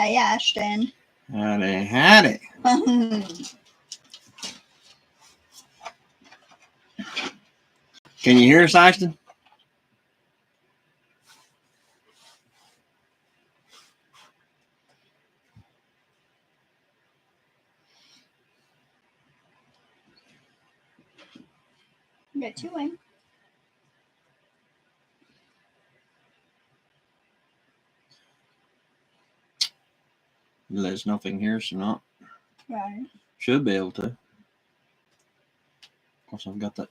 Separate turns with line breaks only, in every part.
Hey, Ashton.
Howdy, howdy. Can you hear us, Ashton?
Got two in.
Let us know if you can hear us or not.
Right.
Should be able to. Of course, I've got that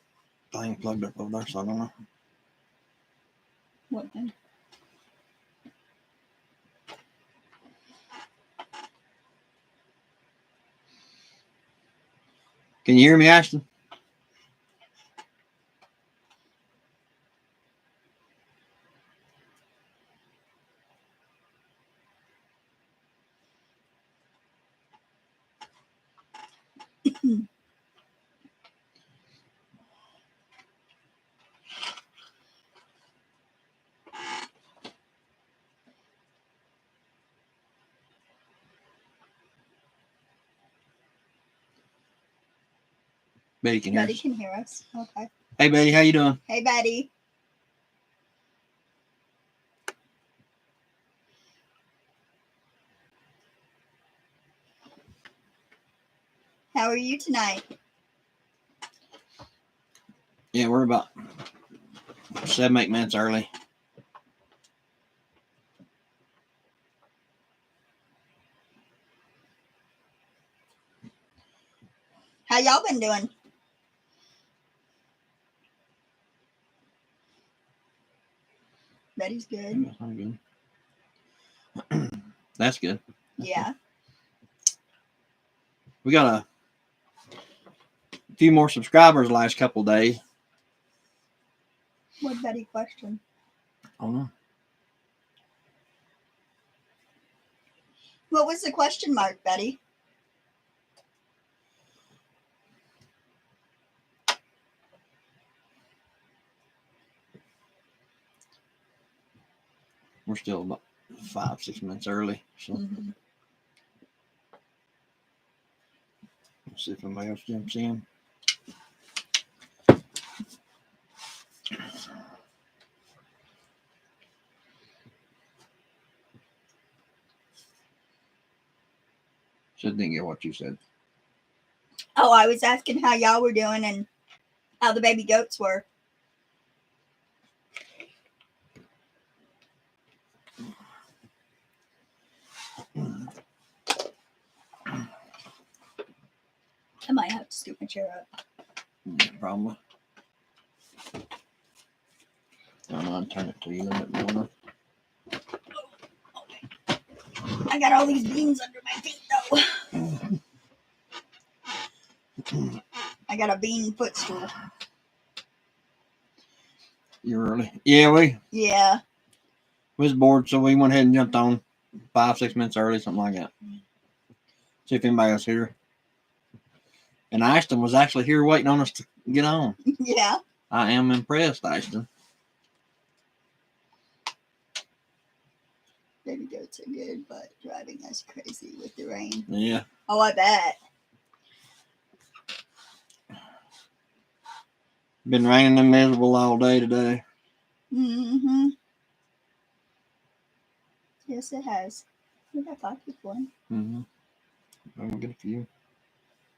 thing plugged up over there, so I don't know.
What then?
Can you hear me, Ashton? Betty can hear
Betty
us.
can hear us. Okay.
Hey, Betty, how you doing?
Hey, Betty. How are you tonight?
Yeah, we're about 7-8 minutes early.
How y'all been doing? Betty's good.
That's not good. That's good.
Yeah.
We got a few more subscribers the last couple of days.
What Betty question?
I don't know.
What was the question mark, Betty?
We're still about 5-6 minutes early. So
Mm-hmm.
let's see if anybody else jumps in. So I didn't get what you said.
Oh, I was asking how y'all were doing and how the baby goats were. I might have to scoop my chair up.
Probably. I'm gonna turn it to you a little bit more.
I got all these beans under my feet, though. I got a bean footstool.
You're early. Yeah, we was bored, so we went ahead and jumped on 5-6 minutes early, something like that. See if anybody else here. And Ashton was actually here waiting on us to get on.
Yeah.
I am impressed, Ashton.
Baby goats are good, but driving us crazy with the rain.
Yeah.
Oh, I bet.
Been raining and miserable all day today.
Mm-hmm. Yes, it has. We got 5 people in.
Mm-hmm. I'm gonna get a few.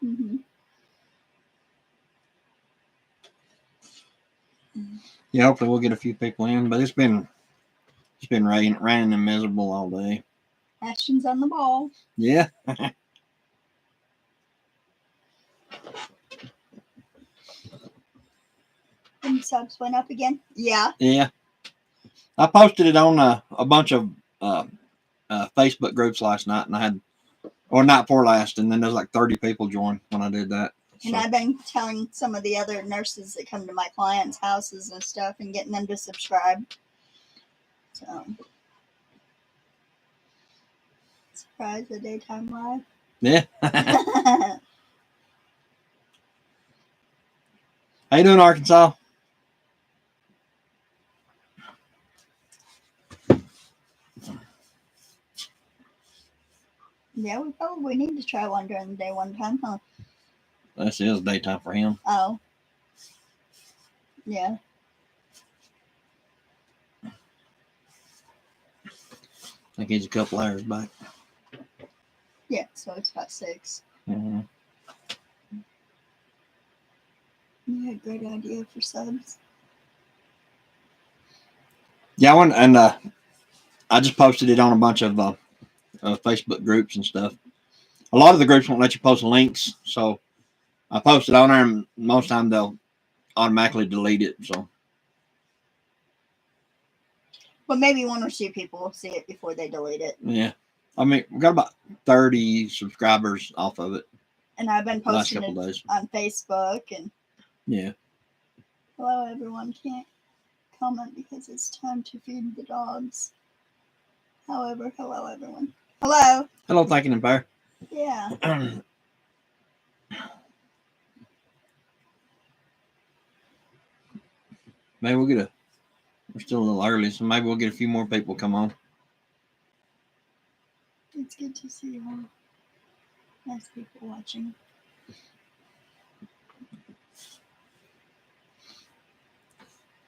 Mm-hmm.
Yeah, hopefully we'll get a few people in, but it's been raining and miserable all day.
Ashton's on the ball.
Yeah.
And subs went up again. Yeah.
Yeah. I posted it on a bunch of Facebook groups last night, and I had, or night before last, and then there's like 30 people joined when I did that.
And I've been telling some of the other nurses that come to my clients' houses and stuff and getting them to subscribe. So, surprise the daytime live.
Yeah. How you doing, Arkansas?
Yeah, we probably need to try one during the day one time, huh?
This is daytime for him.
Oh. Yeah.
I think he's a couple hours back.
Yeah, so it's about 6.
Mm-hmm.
Yeah, great idea for subs.
Yeah, I just posted it on a bunch of Facebook groups and stuff. A lot of the groups won't let you post links, so I posted on there, and most of the time they'll automatically delete it. So,
But maybe 1 or 2 people will see it before they delete it.
yeah, I mean, we got about 30 subscribers off of it.
And I've been posting it on Facebook and.
Yeah.
Hello, everyone. Can't comment because it's time to feed the dogs. However, hello, everyone. Hello.
Hello, Thinking Empire.
Yeah.
Maybe we're still a little early, so maybe we'll get a few more people come on.
It's good to see you all. Nice people watching.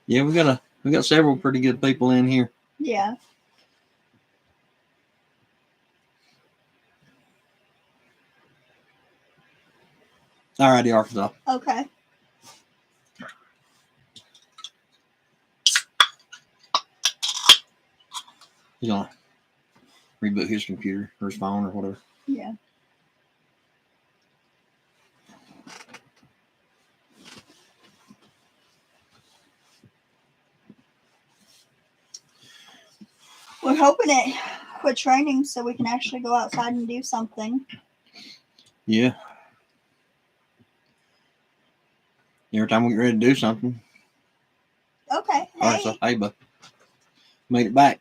Yeah, we got several pretty good people in here.
Yeah.
Alrighty, Arkansas.
Okay.
He's gonna reboot his computer or his phone or whatever.
Yeah. We're hoping it quits raining so we can actually go outside and do something.
Yeah. Every time we get ready to do something.
Okay.
Hey. Hey, but made it back.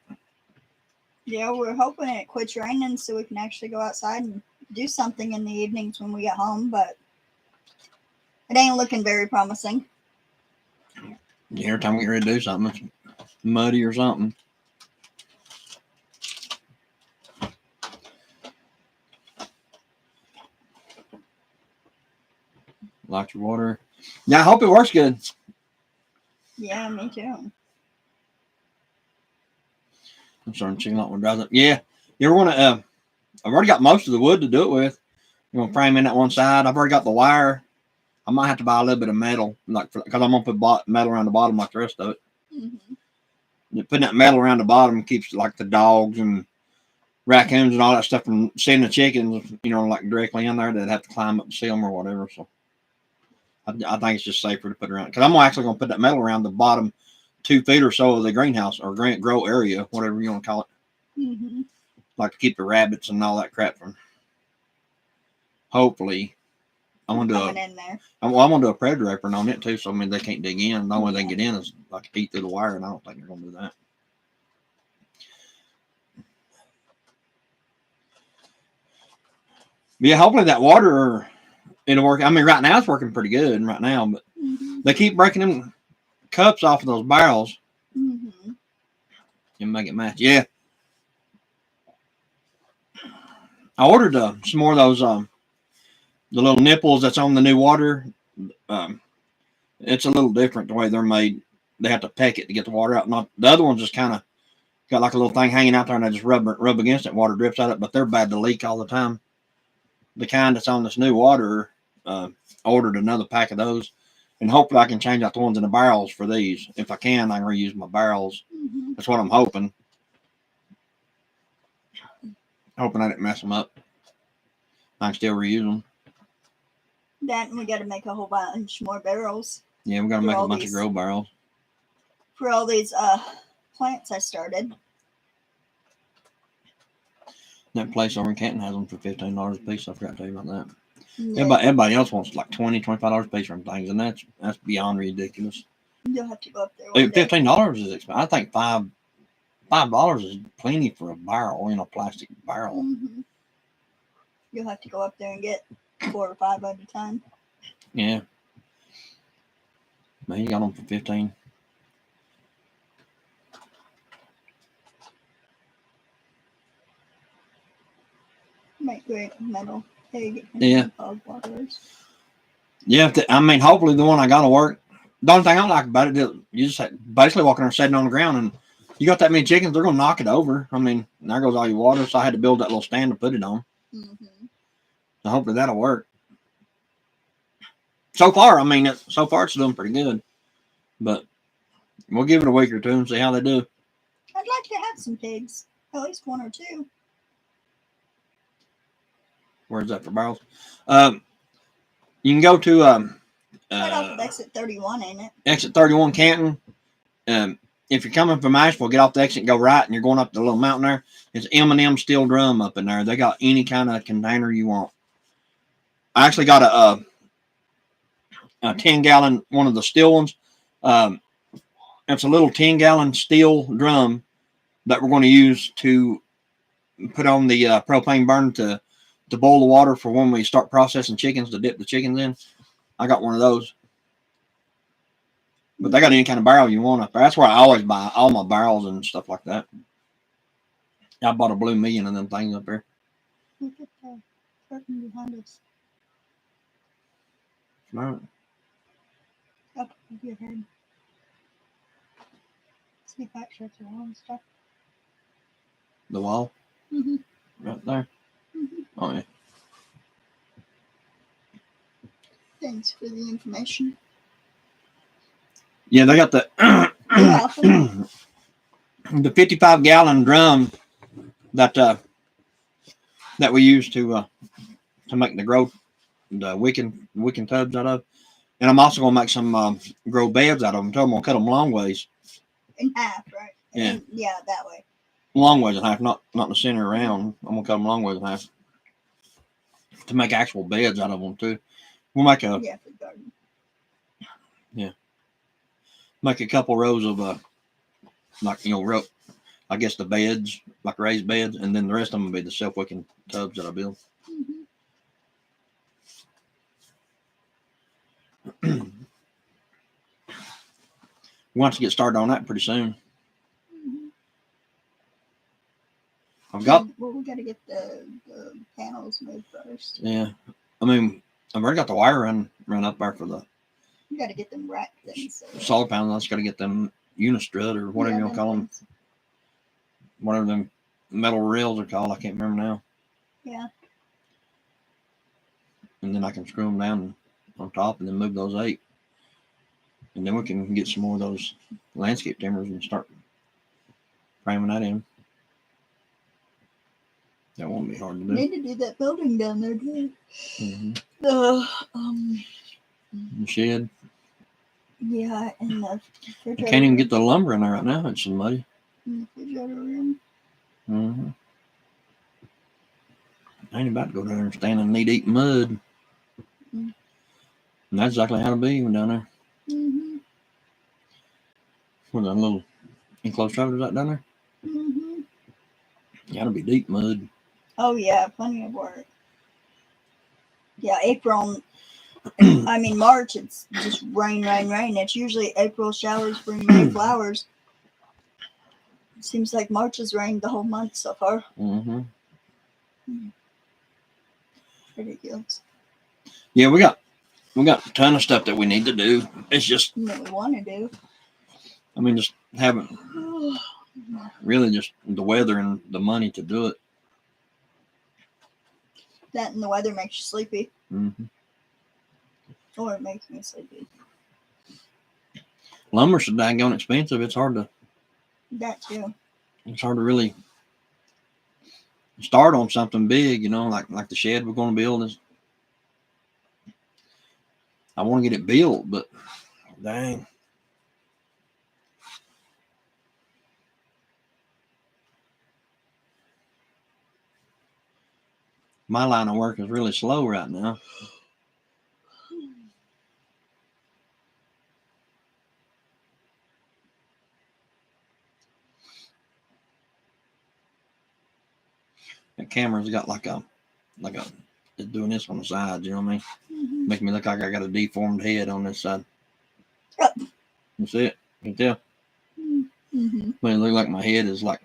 Yeah, we're hoping it quits raining so we can actually go outside and do something in the evenings when we get home, but it ain't looking very promising.
Yeah, every time we get ready to do something, it's muddy or something. Lock your water. Yeah, I hope it works good.
Yeah, me too.
I'm starting to chicken out when it dries up. Yeah, you ever want to? I've already got most of the wood to do it with. I'm gonna frame in that one side. I've already got the wire. I might have to buy a little bit of metal, like because I'm gonna put metal around the bottom like the rest of it. Mm-hmm. Putting that metal around the bottom keeps like the dogs and raccoons and all that stuff from seeing the chickens, like directly in there. They'd have to climb up and see them or whatever. So I think it's just safer to put around, because I'm actually gonna put that metal around the bottom 2 feet or so of the greenhouse or grow area, whatever you want to call it. Mm-hmm. Like to keep the rabbits and all that crap from. Hopefully, I'm gonna do a predator apron on it too, so I mean they can't dig in. The only way they can get in is like eat through the wire, and I don't think they're gonna do that. But yeah, hopefully that water it'll work. I mean, right now it's working pretty good right now, but they keep breaking them cups off of those barrels. Mm-hmm. And make it match. Yeah. I ordered some more of those the little nipples that's on the new water. It's a little different the way they're made. They have to peck it to get the water out. Not the other ones just kind of got like a little thing hanging out there, and they just rub against it. Water drips out of it, but they're bad to leak all the time. The kind that's on this new water, I ordered another pack of those, and hopefully I can change out the ones in the barrels for these. If I can reuse my barrels. Mm-hmm. That's what I'm hoping. Hoping I didn't mess them up. I can still reuse them.
Then we got to make a whole bunch more barrels.
Yeah, we got to make a bunch of grow barrels.
For all these plants I started.
That place over in Canton has them for $15 a piece. I forgot to tell you about that. Yeah. Everybody else wants like $20, $25 a piece from things, and that's beyond ridiculous.
You'll have to go up there.
$15 is expensive. I think $5 is plenty for a barrel, plastic barrel. Mm-hmm.
You'll have to go up there and get 4 or 5 at a time.
Yeah. Man, you got them for $15.
Make great metal pig.
Yeah.
Hog waters.
Yeah, I mean, hopefully the one I got will work. The only thing I like about it is you just basically walking there sitting on the ground, and you got that many chickens, they're going to knock it over. I mean, there goes all your water, so I had to build that little stand to put it on.
Mm-hmm.
So hopefully that'll work. So far, I mean, so far it's doing pretty good. But we'll give it a week or two and see how they do.
I'd like to have some pigs, at least one or two.
Where's that for barrels? You can go to
Right off of exit 31, ain't it?
Exit 31 Canton. If you're coming from Asheville, get off the exit and go right, and you're going up the little mountain there. It's M&M Steel Drum up in there. They got any kind of container you want. I actually got a 10-gallon, one of the steel ones. It's a little 10-gallon steel drum that we're going to use to put on the propane burner to boil the water for when we start processing chickens, to dip the chickens in. I got one of those. But they got any kind of barrel you want up there. That's where I always buy all my barrels and stuff like that. I bought a Blue Million of them things up there.
Look at the curtain behind us.
Right.
Up above your head. See if that shuts your wall and stuff.
The wall?
Mm-hmm.
Right there?
Mm-hmm.
Oh, yeah.
Thanks for the information.
Yeah, they got the the 55-gallon drum that we use to make the wicking tubs out of. And I'm also gonna make some grow beds out of them. I'm gonna cut them long ways.
In half, right?
Yeah.
Yeah, that way.
Long ways in half, not in the center around. I'm gonna cut them long ways in half to make actual beds out of them too. We'll make
for the garden.
Yeah. Make a couple rows of rope. I guess the beds, like raised beds, and then the rest of them will be the self-wicking tubs that I build.
Mm-hmm.
We want to get started on that pretty soon.
Mm-hmm.
I've got.
Well, we got to get the panels moved first.
Yeah, I mean, I've already got the wire run up there for the.
You got to get them wrapped things.
Solar panels. I just got to get them unistrut or whatever you want to call them. Whatever them metal rails are called, I can't remember now.
Yeah.
And then I can screw them down on top and then move those 8. And then we can get some more of those landscape timbers and start framing that in. That won't be hard to do.
Need to do that building down there too.
Mm-hmm.
The
shed.
Yeah, and the
I can't even get the lumber in there right now. It's so muddy.
In the refrigerator room.
Mm-hmm. I ain't about to go down there and stand in knee-deep mud.
Mm-hmm.
And that's exactly how to be even down there.
Mm-hmm.
Where that little enclosed trailer is that down there?
Mm-hmm.
Gotta be deep mud.
Oh yeah, plenty of work. Yeah, April. I mean March. It's just rain. It's usually April showers, spring, May flowers. It seems like March has rained the whole month so far.
Mm-hmm.
Ridiculous.
Yeah, we got a ton of stuff that we need to do. It's just
what we want to do.
I mean, just haven't really just the weather and the money to do it.
That and the weather makes you sleepy.
Mm-hmm.
Or it makes me sleepy.
Lumber's so daggone expensive. It's hard to.
That too.
It's hard to really start on something big, like the shed we're going to build. I want to get it built, but dang. My line of work is really slow right now. That camera's got like a it's doing this on the side, you know what I mean?
Mm-hmm.
Make me look like I got a deformed head on this side.
Oh.
You see it? You can tell?
Mm-hmm.
But it look like my head is like.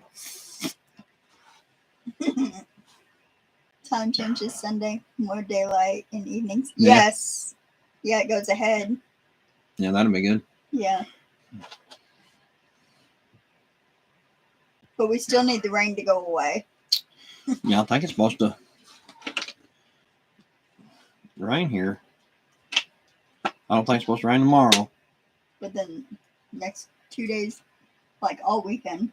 Time changes Sunday. More daylight in evenings.
Yeah.
Yes. Yeah, it goes ahead.
Yeah, that'd be good.
Yeah. But we still need the rain to go away.
Yeah, I think it's supposed to rain here. I don't think it's supposed to rain tomorrow.
But then next 2 days, like all weekend.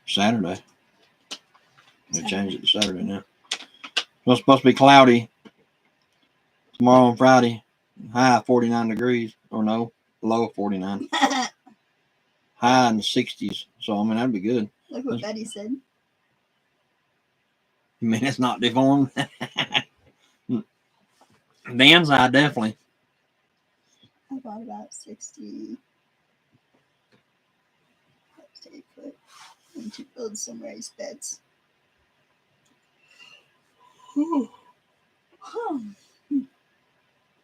Saturday. They changed it to Saturday now. It's supposed to be cloudy tomorrow and Friday. High 49 degrees. Or no, low 49. High in the 60s. So, I mean, that'd be good.
Look what Betty said.
I mean, it's not deformed. Dan's eye, definitely.
I thought about 60. 8 foot. And to build some raised beds.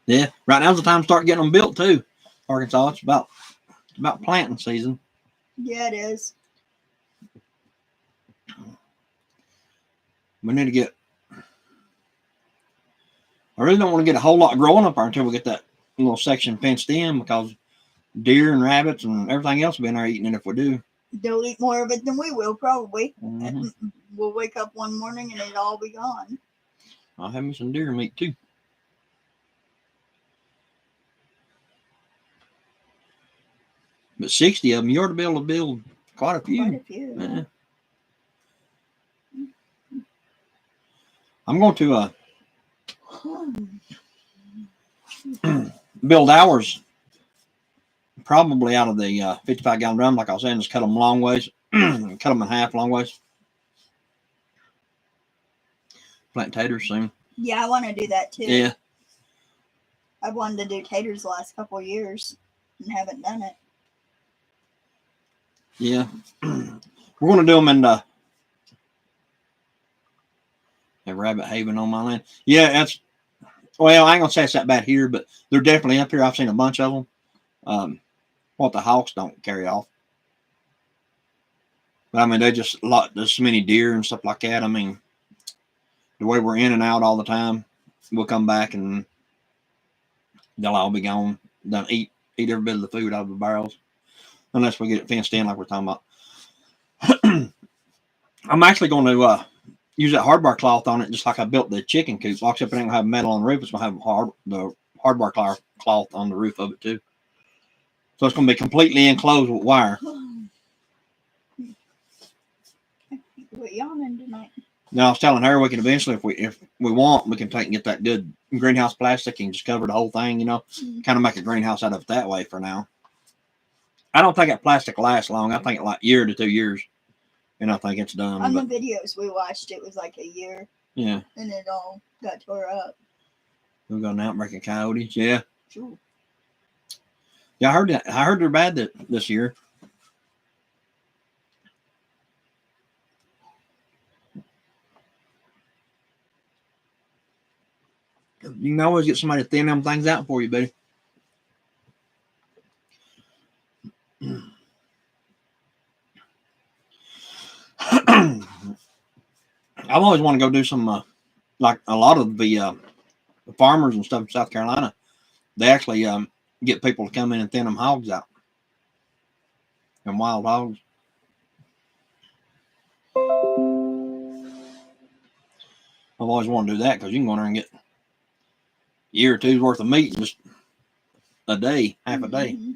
Yeah, right now's the time to start getting them built too. Arkansas, it's about planting season.
Yeah, it is.
We need to get. I really don't want to get a whole lot growing up there until we get that little section fenced in, because deer and rabbits and everything else will be in there eating it if we do.
They'll eat more of it than we will, probably.
Mm-hmm.
We'll wake up one morning and it'll all be gone.
I'll have me some deer meat too. But 60 of them, you ought to be able to build quite a few.
Quite a few.
Yeah. I'm going to build ours probably out of the 55-gallon drum, like I was saying, just cut them long ways, cut them in half long ways. Plant taters soon.
Yeah, I want to do that too.
Yeah.
I've wanted to do taters the last couple of years and haven't done it.
Yeah. We're going to do them in the Rabbit Haven on my land. Yeah, that's, well, I ain't going to say it's that bad here, but they're definitely up here. I've seen a bunch of them. What the hawks don't carry off. But I mean, they just there's so many deer and stuff like that. I mean, the way we're in and out all the time, we'll come back and they'll all be gone. They'll eat every bit of the food out of the barrels, unless we get it fenced in like we're talking about. I'm actually going to use that hardbar cloth on it, just like I built the chicken coop. Except it ain't gonna have metal on the roof. It's gonna have the hardbar cloth on the roof of it too. So it's gonna be completely enclosed with wire.
We're yawning tonight.
Now I was telling her we can eventually, if we want, we can take and get that good greenhouse plastic and just cover the whole thing. You know, kind of make a greenhouse out of it that way for now. I don't think that plastic lasts long. I think it like year to 2 years, and I think it's done.
On the videos we watched, it was like a year.
Yeah.
And it all got tore up.
We're going out breaking coyotes. Yeah.
Sure.
Yeah, I heard that. I heard they're bad this year. You can always get somebody to thin them things out for you, buddy. I've always wanted to go do some, like a lot of the farmers and stuff in South Carolina. They actually get people to come in and thin them hogs out. And wild hogs. I've always wanted to do that because you can go in there and get a year or two's worth of meat in just a day, half a day.
Mm-hmm.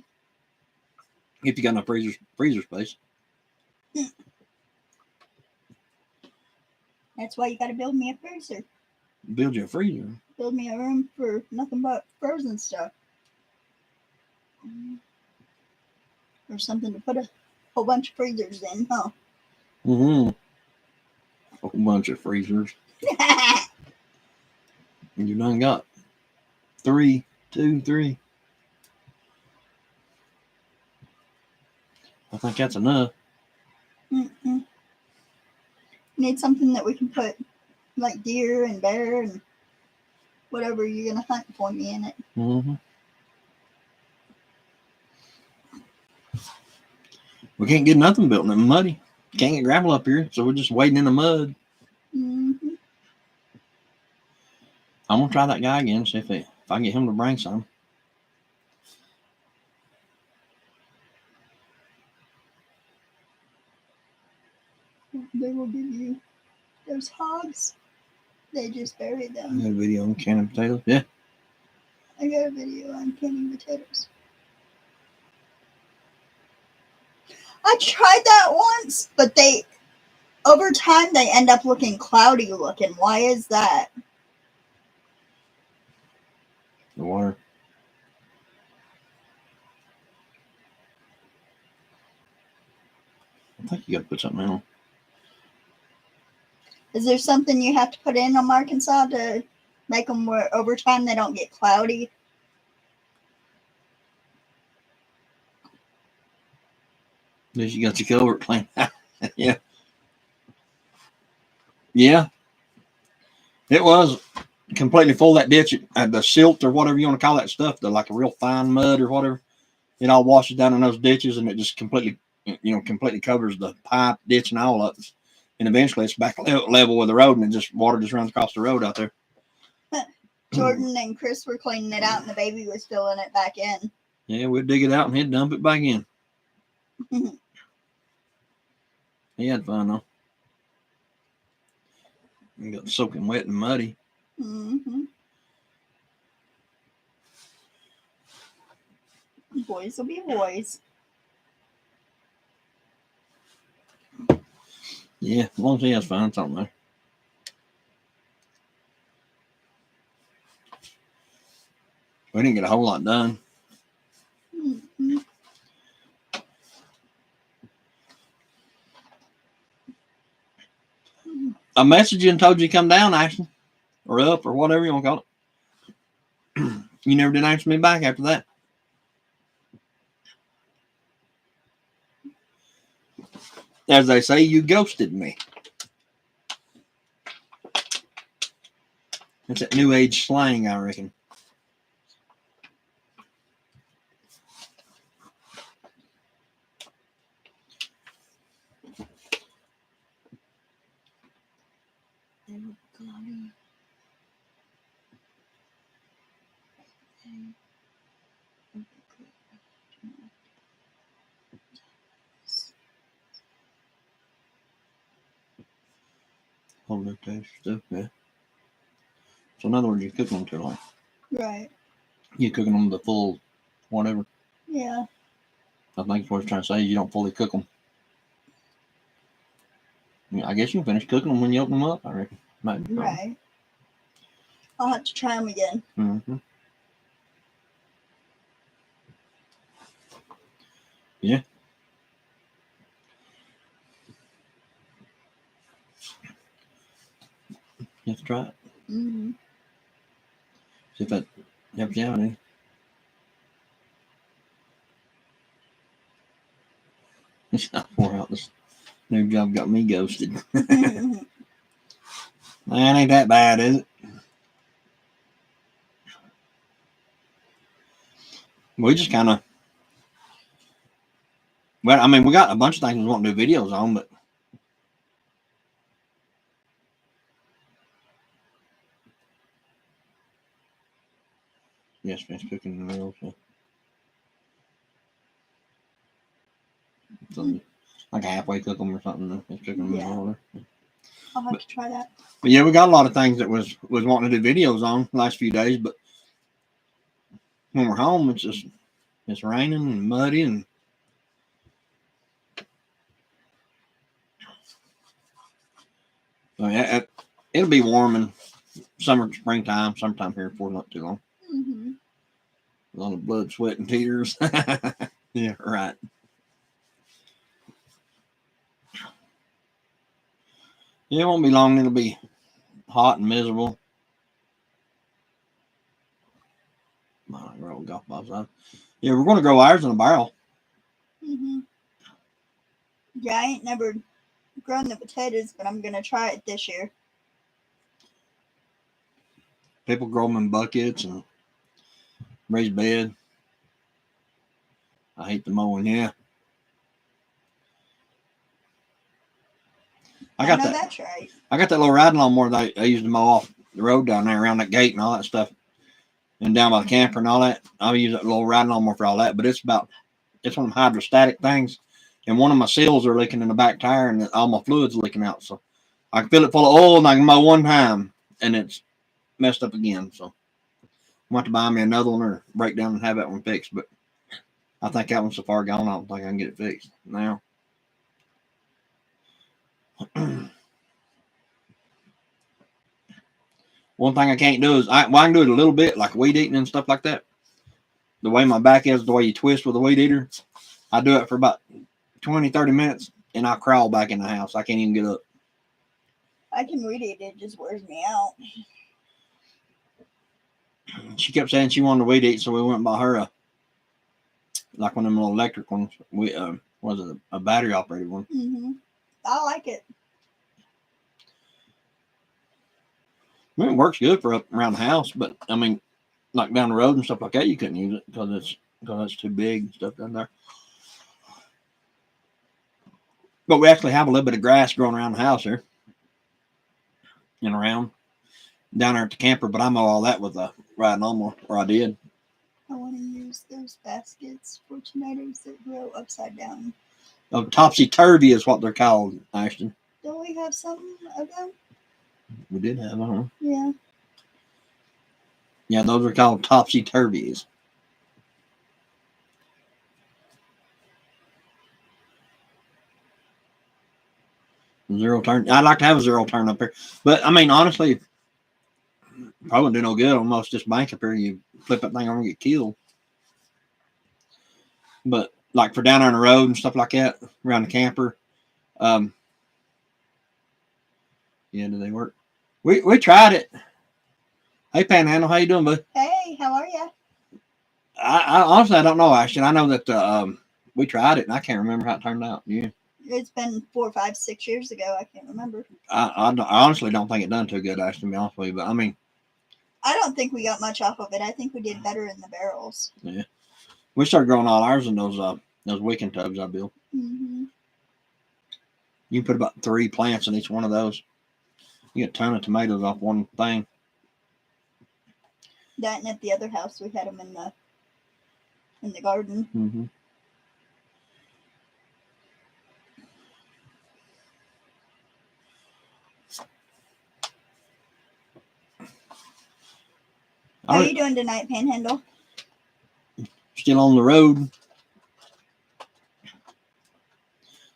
If you got enough freezer space.
That's why you got to build me a freezer.
Build you a freezer.
Build me a room for nothing but frozen stuff. Or something to put a whole bunch of freezers in, huh?
Mm-hmm. A whole bunch of freezers. And you done got 3, 2, 3. I think that's enough.
Mm-hmm. Need something that we can put like deer and bear and whatever you're gonna hunt for me in it.
Mm-hmm. We can't get nothing built in it, muddy. Can't get gravel up here, so we're just wading in the mud.
Mm-hmm.
I'm gonna try that guy again, see if I can get him to bring some.
They will give you those hogs. They just bury
I
them.
got a video on canning potatoes. Yeah.
I got a video on canning potatoes. I tried that once, but over time they end up looking cloudy looking. Why is that?
The water. I think you got to put something in them.
Is there something you have to put in them, Arkansas, to make them where over time they don't get cloudy?
At least you got your culvert clean. Yeah. Yeah. It was completely full, that ditch. The silt or whatever you want to call that stuff, like a real fine mud or whatever. It all washes down in those ditches, and it just completely covers the pipe, ditch, and all of it. And eventually it's back level with the road, and water just runs across the road out there.
Jordan and Chris were cleaning it out, and the baby was filling it back in.
Yeah, we'd dig it out and he'd dump it back in. He had fun though. He got soaking wet and muddy.
Mm-hmm. Boys will be boys.
Yeah, as long as he has fun, it's something there. We didn't get a whole lot done.
Mm-hmm.
I messaged you and told you to come down, Ashton, or up, or whatever you want to call it. You never did answer me back after that. As they say, you ghosted me. That's that new age slang, I reckon. Hold up there, stuff, yeah. So in other words, you're cooking them too long.
Right.
You're cooking them the full whatever.
Yeah.
I think what it's trying to say is you don't fully cook them. I guess you can finish cooking them when you open them up, I reckon. Maybe.
Right. I'll have to try them again.
Mm-hmm. Yeah. You have to try it.
Mm-hmm.
See if that helps you out any. Pour out this new job got me ghosted. That ain't that bad, is it? We just kind of, well, I mean, we got a bunch of things we want to do videos on, but yes, finish cooking in the middle. So like a halfway cook them or something. It's cooking them in the middle there.
I'll have to try that.
But yeah, we got a lot of things that was wanting to do videos on the last few days, but when we're home, it's raining and muddy and so yeah, it'll be warm in springtime, sometime here before not too long.
Mm-hmm.
A lot of blood, sweat, and tears. Yeah, right. Yeah, it won't be long. It'll be hot and miserable. Golf balls out. Yeah, we're going to grow ours in a barrel.
Mm-hmm. Yeah, I ain't never grown the potatoes, but I'm going to try it this year.
People grow them in buckets and raised bed. I hate the mowing, yeah. I got
know
that.
That's right.
I got that little riding lawnmower that I used to mow off the road down there around that gate and all that stuff, and down by the camper and all that. I use that little riding lawnmower for all that. But it's one of them hydrostatic things, and one of my seals are leaking in the back tire, and all my fluids leaking out. So I can fill it full of oil, and I can mow one time, and it's messed up again. So I'm going to buy me another one or break down and have that one fixed. But I think that one's so far gone, I don't think I can get it fixed now. One thing I can't do is I can do it a little bit, like weed eating and stuff like that. The way my back is, the way you twist with a weed eater, I do it for about 20, 30 minutes, and I crawl back in the house. I can't even get up.
I can weed eat. It just wears me out.
She kept saying she wanted to weed eat, so we went and bought her like one of them little electric ones. Was it a battery operated one?
Mm-hmm. I like it.
I mean, it works good for up around the house, but I mean, like down the road and stuff like that, you couldn't use it because it's too big and stuff down there. But we actually have a little bit of grass growing around the house here and around down there at the camper. But I mow all that with a riding lawnmower, or I did.
I want to use those baskets for tomatoes that grow upside down.
Oh, topsy-turvy is what they're called, Ashton.
Don't we have some of them?
We did have them.
Yeah.
Yeah, those are called topsy-turvies. Zero turn. I'd like to have a zero turn up here. But, I mean, honestly, probably wouldn't do no good on most this bank up here. You flip that thing over and get killed. But, like, for down there on the road and stuff like that, around the camper, yeah, do they work? We tried it. Hey, Panhandle, how you doing, bud?
Hey, how are you?
I honestly, I don't know, Ashton. I know that we tried it, and I can't remember how it turned out. Yeah.
It's been 4, 5, 6 years ago. I can't remember.
I honestly don't think it done too good, Ashton, to be honest with you. But, I mean,
I don't think we got much off of it. I think we did better in the barrels.
Yeah. We started growing all ours in those Wiccan tubs I built.
Mm-hmm.
You can put about 3 plants in each one of those. You get a ton of tomatoes off one thing.
That and at the other house, we had them in the garden.
Mm-hmm.
How are you doing tonight, Panhandle?
Still on the road.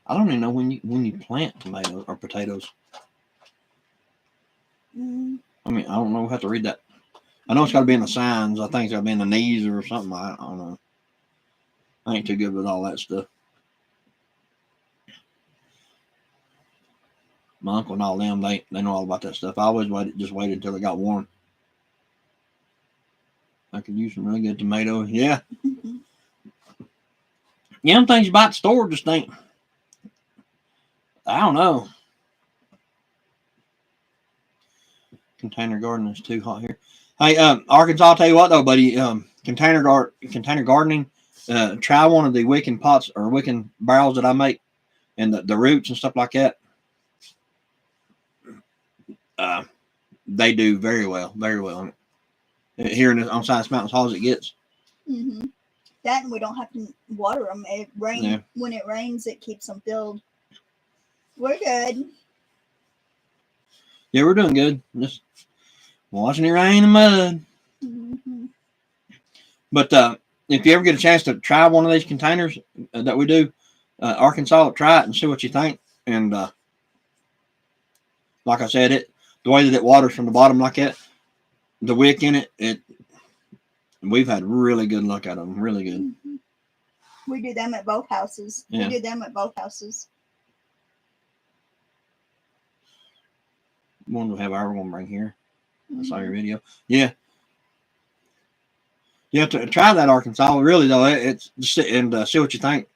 I don't even know when you plant tomatoes or potatoes.
Mm.
I mean, I don't know. I have to read that. I know it's got to be in the signs. I think it's got to be in the knees or something. I don't know. I ain't too good with all that stuff. My uncle and all them, they know all about that stuff. I always waited until it got warm. I could use some really good tomatoes. Yeah. Yeah, them things you buy at the store just ain't. I don't know. Container gardening is too hot here. Hey, Arkansas, I'll tell you what though, buddy. Container gardening. Try one of the Wiccan pots or Wiccan barrels that I make, and the roots and stuff like that. They do very well, very well. Here on Science Mountains Hall as it gets.
Mm-hmm. That and we don't have to water them. When it rains, it keeps them filled. We're good.
Yeah, we're doing good. Just washing it rain and mud.
Mm-hmm.
But if you ever get a chance to try one of these containers that we do, Arkansas, try it and see what you think. And like I said, the way that it waters from the bottom like that, the wick in it, we've had really good luck out of them. Really good.
Mm-hmm. We do them at both houses.
Yeah.
We do them at both houses.
One we have our one bring here.
Mm-hmm.
I saw your video. Yeah. You have to try that, Arkansas. Really though, it's just and see what you think,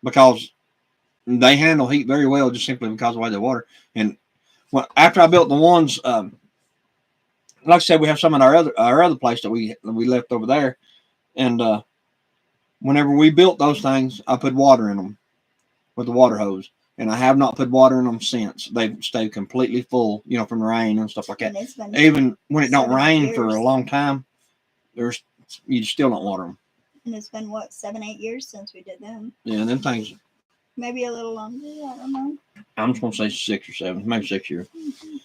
because they handle heat very well just simply because of the way they water. And after I built the ones, like I said, we have some in our other place that we left over there, and whenever we built those things, I put water in them with the water hose, and I have not put water in them since. They've stayed completely full, you know, from the rain and stuff like that.
And it's been
Even when it don't
7
rain for
years.
a long time, you still don't water them.
And it's been what, 7-8 years since we did them.
Yeah, them things.
Maybe a little longer. I don't know.
I'm just gonna say 6 or 7, maybe 6 years.
Mm-hmm.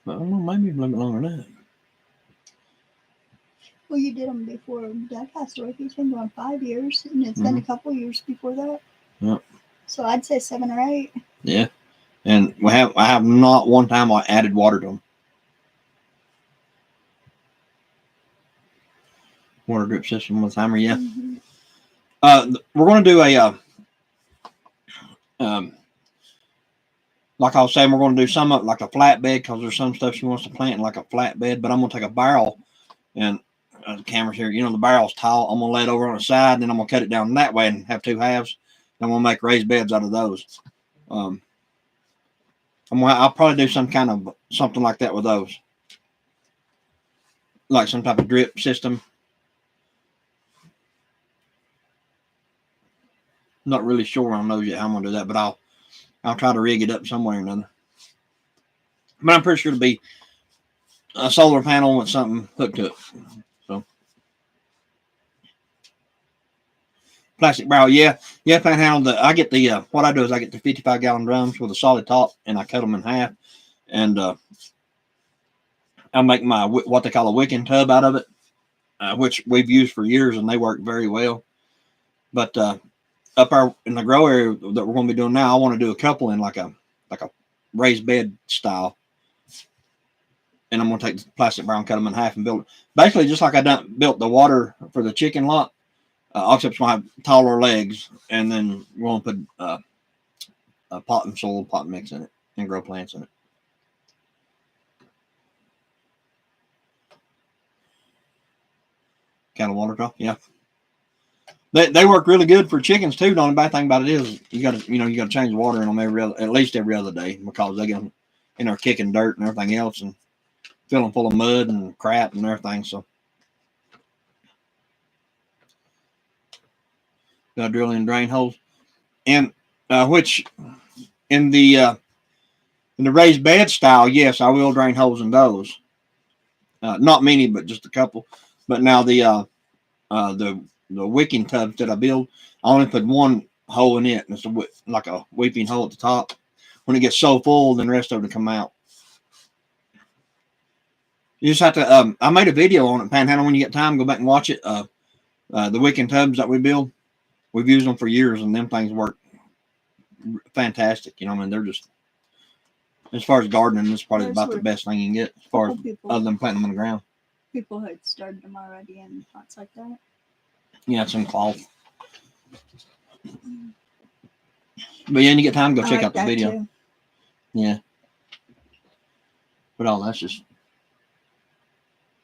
I don't know, maybe a little bit longer than that.
Well, you did them before Dad passed away. He's been going 5 years, and it's been a couple years before that.
Yep.
So I'd say 7 or 8.
Yeah, and I have not one time I added water to them. Water drip system with timer, yeah.
Mm-hmm.
We're going to do a like I was saying, we're going to do some of it like a flatbed because there's some stuff she wants to plant in like a flatbed. But I'm going to take a barrel and the camera's here. You know, the barrel's tall. I'm going to lay it over on the side, and then I'm going to cut it down that way and have 2 halves. And we'll make raised beds out of those. I'll probably do something like that with those, like some type of drip system. Not really sure on those yet how I'm gonna do that, but I'll try to rig it up somewhere or another. But I'm pretty sure it'll be a solar panel with something hooked to it. So plastic barrel, yeah, panhandle. I get the what I do is I get the 55-gallon drums with a solid top, and I cut them in half, and I make my what they call a wicking tub out of it, which we've used for years, and they work very well. But up in the grow area that we're going to be doing now, I want to do a couple in like a raised bed style, and I'm going to take the plastic barrel and cut them in half and build it basically just like I built the water for the chicken lot, except it's going to have taller legs, and then we're going to put a pot and soil pot mix in it and grow plants in it. Cattle water trough, yeah. They work really good for chickens too. The only bad thing about it is you got to change the water in them at least every other day, because they get in there kicking dirt and everything else and fill them full of mud and crap and everything. So got to drill in drain holes, and which in the raised bed style, yes, I will drain holes in those. Not many, but just a couple. But now the wicking tubs that I build, I only put one hole in it, and it's like a weeping hole at the top. When it gets so full, then the rest of it come out. You just have to. I made a video on it, Panhandle. When you get time, go back and watch it. The wicking tubs that we build, we've used them for years, and them things work fantastic. You know, I mean, they're just, as far as gardening, it's probably about the best thing you can get, as far as other than planting them on the ground.
People had started them already in pots like that.
Yeah, it's in cloth. But yeah, when you get time, go check out the video. Too. Yeah. But all that's just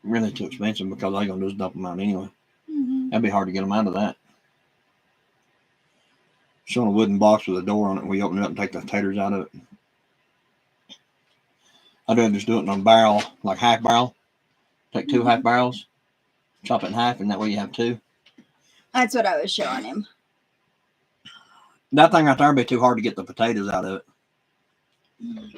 really too expensive, because all you're going to do is dump them out anyway.
Mm-hmm.
That'd be hard to get them out of that. It's on a wooden box with a door on it. We open it up and take the taters out of it. I'd rather just do it in a barrel, like half barrel. Take 2 half barrels, chop it in half, and that way you have 2.
That's what I was showing him.
That thing right there would be too hard to get the potatoes out of it. If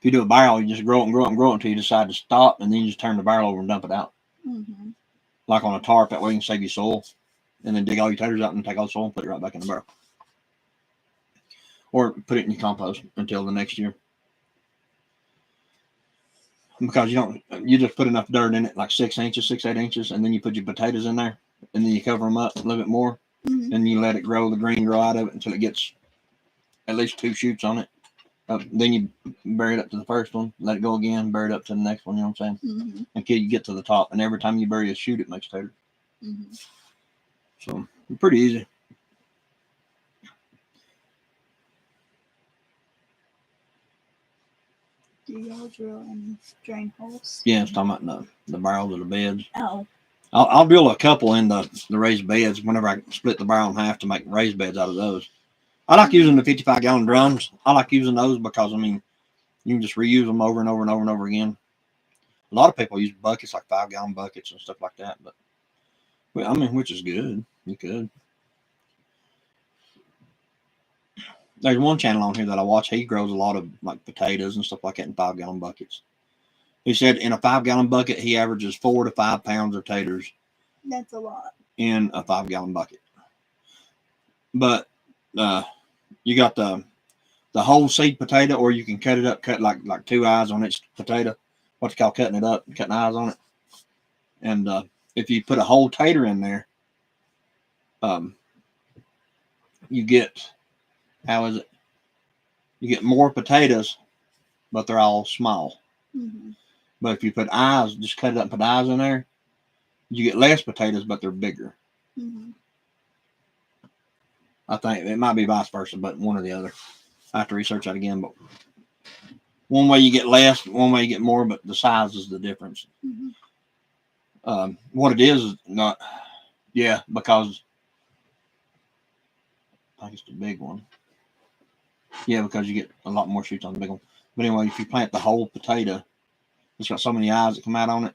you do a barrel, you just grow it and grow it and grow it until you decide to stop, and then you just turn the barrel over and dump it out.
Mm-hmm.
Like on a tarp, that way you can save your soil. And then dig all your taters out and take all the soil and put it right back in the barrel. Or put it in your compost until the next year. Because you just put enough dirt in it, like 6 inches, 6-8 inches, and then you put your potatoes in there, and then you cover them up a little bit more, and you let it grow, the green grow out of it until it gets at least 2 shoots on it. Then you bury it up to the first one, let it go again, bury it up to the next one, you know what I'm saying?
Mm-hmm.
Until you get to the top, and every time you bury a shoot, it makes tater.
Mm-hmm.
So, pretty easy.
Do y'all drill and drain holes?
Yeah, it's talking about the barrels of the beds.
Oh.
I'll drill a couple in the raised beds whenever I split the barrel in half to make raised beds out of those. I like using the 55-gallon drums. I like using those because, I mean, you can just reuse them over and over and over and over again. A lot of people use buckets, like 5-gallon buckets and stuff like that. But, well, I mean, which is good. You could. There's one channel on here that I watch. He grows a lot of like potatoes and stuff like that in 5-gallon buckets. He said in a 5-gallon bucket, he averages 4 to 5 pounds of taters.
That's a lot.
In a 5-gallon bucket. But you got the whole seed potato, or you can cut it up, cut like 2 eyes on each potato. What you call cutting it up, cutting eyes on it. And if you put a whole tater in there, you get, how is it? You get more potatoes, but they're all small.
Mm-hmm.
But if you put eyes, just cut it up and put eyes in there, you get less potatoes, but they're bigger.
Mm-hmm.
I think it might be vice versa, but one or the other. I have to research that again. But one way you get less, one way you get more, but the size is the difference.
Mm-hmm.
What it is not, yeah, because I think it's the big one. Yeah, because you get a lot more shoots on the big one. But anyway, if you plant the whole potato, it's got so many eyes that come out on it.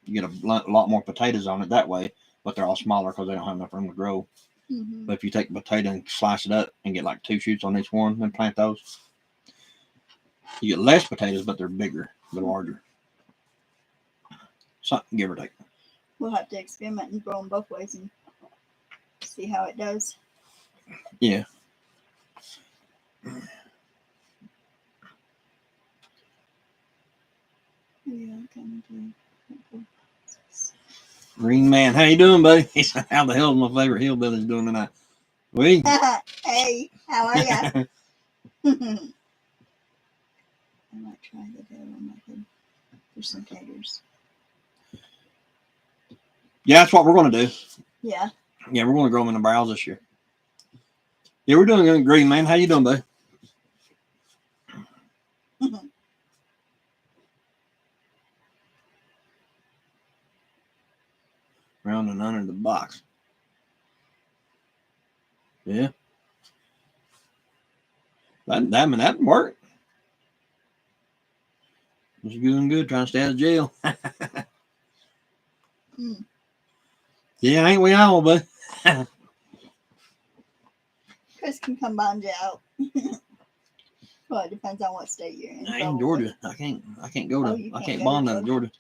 You get a lot more potatoes on it that way, but they're all smaller because they don't have enough room to grow.
Mm-hmm.
But if you take a potato and slice it up and get like 2 shoots on each one and plant those, you get less potatoes, but they're bigger, they're larger. Something, give or take.
We'll have to experiment and grow them both ways and see how it does.
Yeah.
Yeah,
Green Man, how you doing, buddy? He said, how the hell is my favorite hillbilly's doing tonight? We.
Hey, how are ya? I might try the dough on my head for some taters.
Yeah, that's what we're going to do.
Yeah.
Yeah, we're going to grow them in the barrels this year. Yeah, we're doing good, Green Man. How you doing, buddy? Round and under the box. Yeah. That worked. You're doing good trying to stay out of jail. Yeah, ain't we all, bud?
Chris can come bond you out. Well, it depends on what state you're in.
I ain't in Georgia. I can't go to. I can't bond out of Georgia.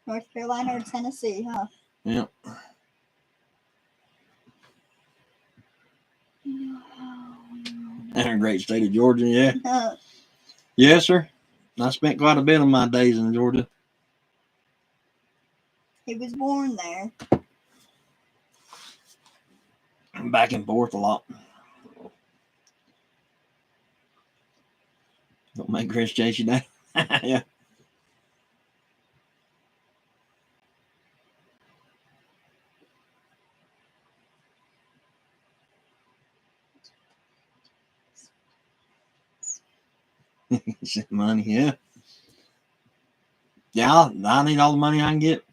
North Carolina or Tennessee, huh?
Yeah. In a great state of Georgia, yeah. Yes, sir. I spent quite a bit of my days in Georgia.
He was born there.
Back and forth a lot. Don't make Chris chase you down. Yeah. Money, yeah. Yeah, I need all the money I can get.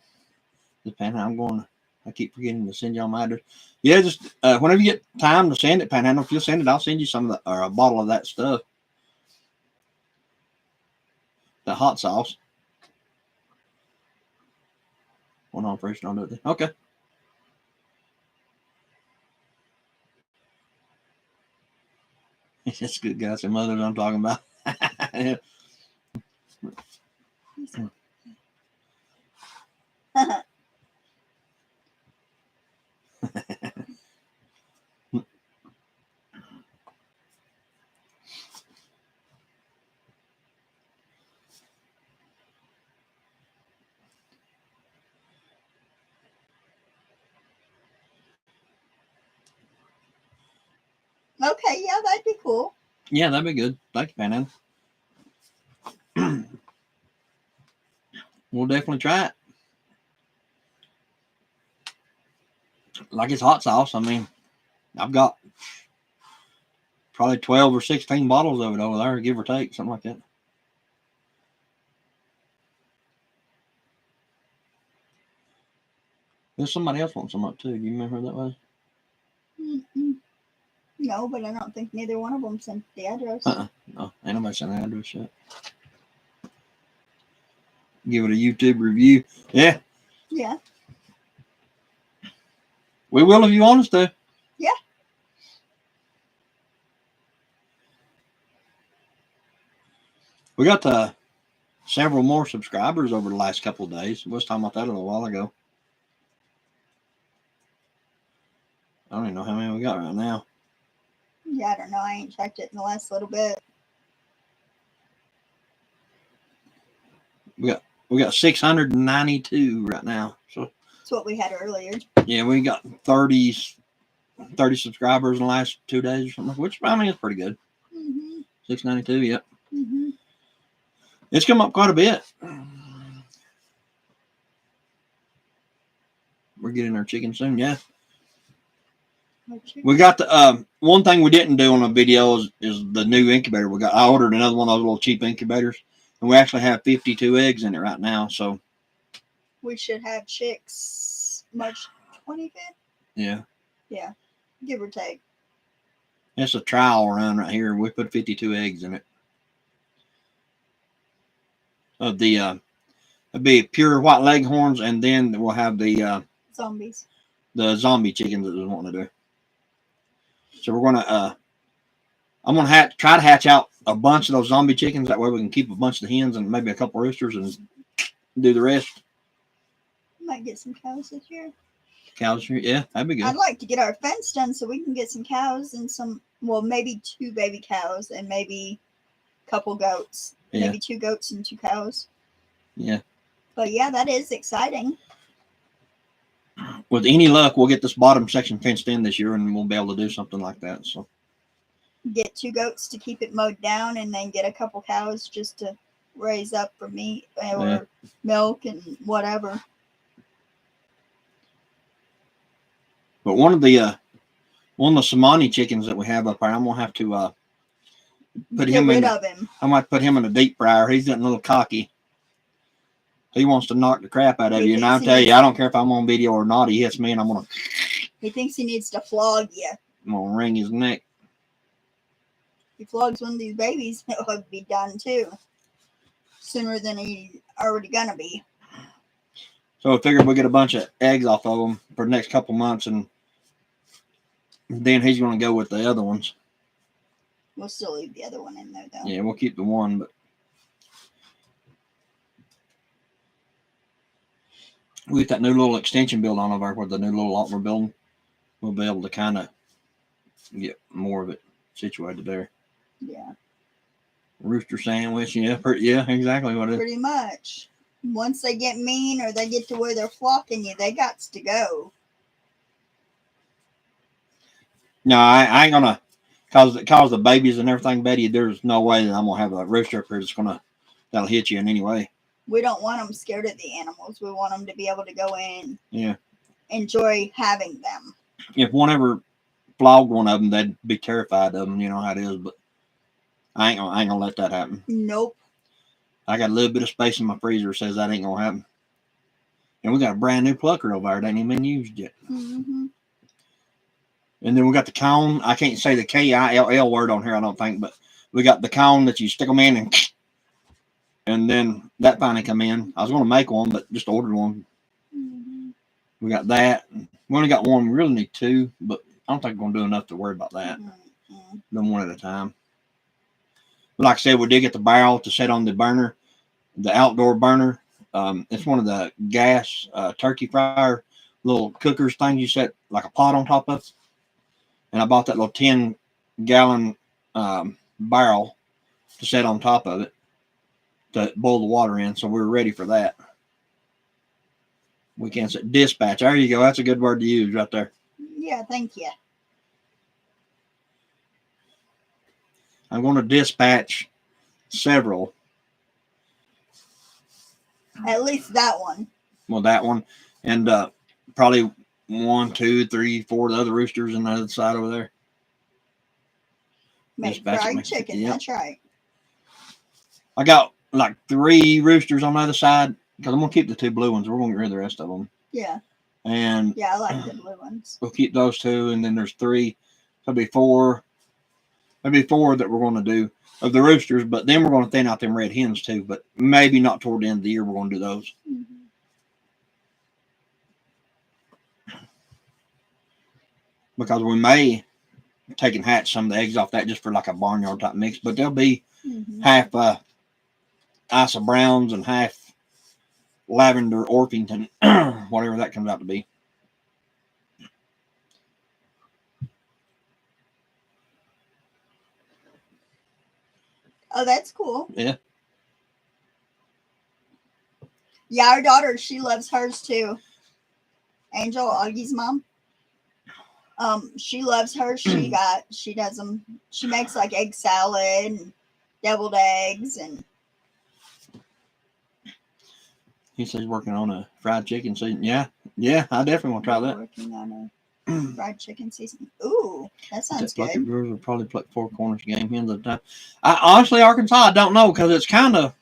Just Panhandle, I keep forgetting to send y'all my address. Yeah, just whenever you get time to send it, Panhandle, if you'll send it, I'll send you some of the, or a bottle of that stuff. The hot sauce. One on fresh, I'll do it. Okay. That's good, guys. Some others I'm talking about. Yeah.
Okay, yeah, that'd be cool.
Yeah, that'd be good. Thank you, Panhandle. We'll definitely try it. Like it's hot sauce. I mean, I've got probably 12 or 16 bottles of it over there, give or take, something like that. There's somebody else wants some up too. Do you remember who that was?
No, but I don't think neither one of them sent the address.
No, ain't nobody sent the address yet. Give it a YouTube review. Yeah.
Yeah.
We will if you want us to. We got several more subscribers over the last couple of days. We was talking about that a little while ago. I don't even know how many we got right now.
Yeah, I don't know. I ain't checked it in the last little bit.
We got 692 right now. So
that's what we had earlier.
Yeah, we got 30 subscribers in the last 2 days or something, which I mean is pretty good. 692, yep. It's come up quite a bit. We're getting our chicken soon, yeah. We got the one thing we didn't do on the video is the new incubator we got. I ordered another one of those little cheap incubators, and we actually have 52 eggs in it right now. So
we should have chicks March 25th.
Yeah,
give or take.
It's a trial run right here. We put 52 eggs in it. Of the it'll be pure white leghorns, and then we'll have the
zombies,
the zombie chickens that we want to do. So we're gonna I'm gonna try to hatch out a bunch of those zombie chickens. That way we can keep a bunch of the hens and maybe a couple roosters and do the rest.
Might get some cows this year.
Cows, yeah, that'd be good.
I'd like to get our fence done so we can get some cows and maybe 2 baby cows and maybe a couple goats. Yeah. Maybe 2 goats and 2 cows.
Yeah.
But yeah, that is exciting.
With any luck, we'll get this bottom section fenced in this year, and we'll be able to do something like that. So
get 2 goats to keep it mowed down, and then get a couple cows just to raise up for meat or milk and whatever.
But one of the Somani chickens that we have up there, I'm gonna have to put him in. I might put him in a deep fryer. He's getting a little cocky. He wants to knock the crap out of you, and I'll tell you, I don't care if I'm on video or not. He hits me, and I'm gonna.
He thinks he needs to flog you.
I'm gonna wring his neck.
If he flogs one of these babies, it'll be done too. Sooner than he's already gonna be.
So I figured we'll get a bunch of eggs off of him for the next couple months, and then he's gonna go with the other ones.
We'll still leave the other one in there, though.
Yeah, we'll keep the one, but we get that new little extension built on over with the new little lot we're building. We'll be able to kind of get more of it situated there.
Yeah.
Rooster sandwich, yeah, exactly what it is.
Pretty much. Once they get mean or they get to where they're flocking you, they got to go.
No, I ain't gonna, cause the babies and everything, Betty. There's no way that I'm gonna have a rooster up here that'll hit you in any way.
We don't want them scared of the animals. We want them to be able to go in.
Yeah.
Enjoy having them.
If one ever flogged one of them, they'd be terrified of them. You know how it is, but I ain't gonna let that happen.
Nope.
I got a little bit of space in my freezer that says that ain't gonna happen. And we got a brand new plucker over there that ain't even been used yet.
Mm-hmm.
And then we got the cone. I can't say the K-I-L-L word on here, I don't think, but we got the cone that you stick them in and then that finally come in. I was going to make one, but just ordered one.
Mm-hmm.
We got that. We only got one. We really need 2, but I don't think we're going to do enough to worry about that.
Mm-hmm.
Then one at a time. But like I said, we did get the barrel to set on the burner, the outdoor burner. It's one of the gas turkey fryer little cookers things you set like a pot on top of. And I bought that little 10-gallon barrel to set on top of it to boil the water in. So we're ready for that. We can say dispatch. There you go. That's a good word to use right there.
Yeah, thank you.
I'm going to dispatch several.
At least that one.
Well, that one. And probably 1, 2, 3, 4 the other roosters on the other side over there.
Make fried chicken. Yep. That's right.
I got like 3 roosters on the other side because I'm going to keep the 2 blue ones. We're going to get rid of the rest of them.
Yeah.
And
yeah, I like the blue ones.
We'll keep those 2, and then there's 3. There'll be 4. There'll be 4 that we're going to do of the roosters, but then we're going to thin out them red hens too. But maybe not toward the end of the year. We're going to do those.
Mm-hmm.
Because we may take and hatch some of the eggs off that just for like a barnyard type mix, but they'll be half Isa Browns and half Lavender Orpington, whatever that comes out to be.
Oh, that's cool.
Yeah.
Yeah, our daughter, she loves hers too. Angel, Augie's mom. She loves hers. She does them. She makes like egg salad and deviled eggs and.
He says working on a fried chicken season. Yeah, I definitely want to try that.
Working on a fried chicken season. Ooh, that sounds good.
Brewers will probably pluck Four Corners game hens at a time. Honestly, Arkansas, I don't know because it's kind of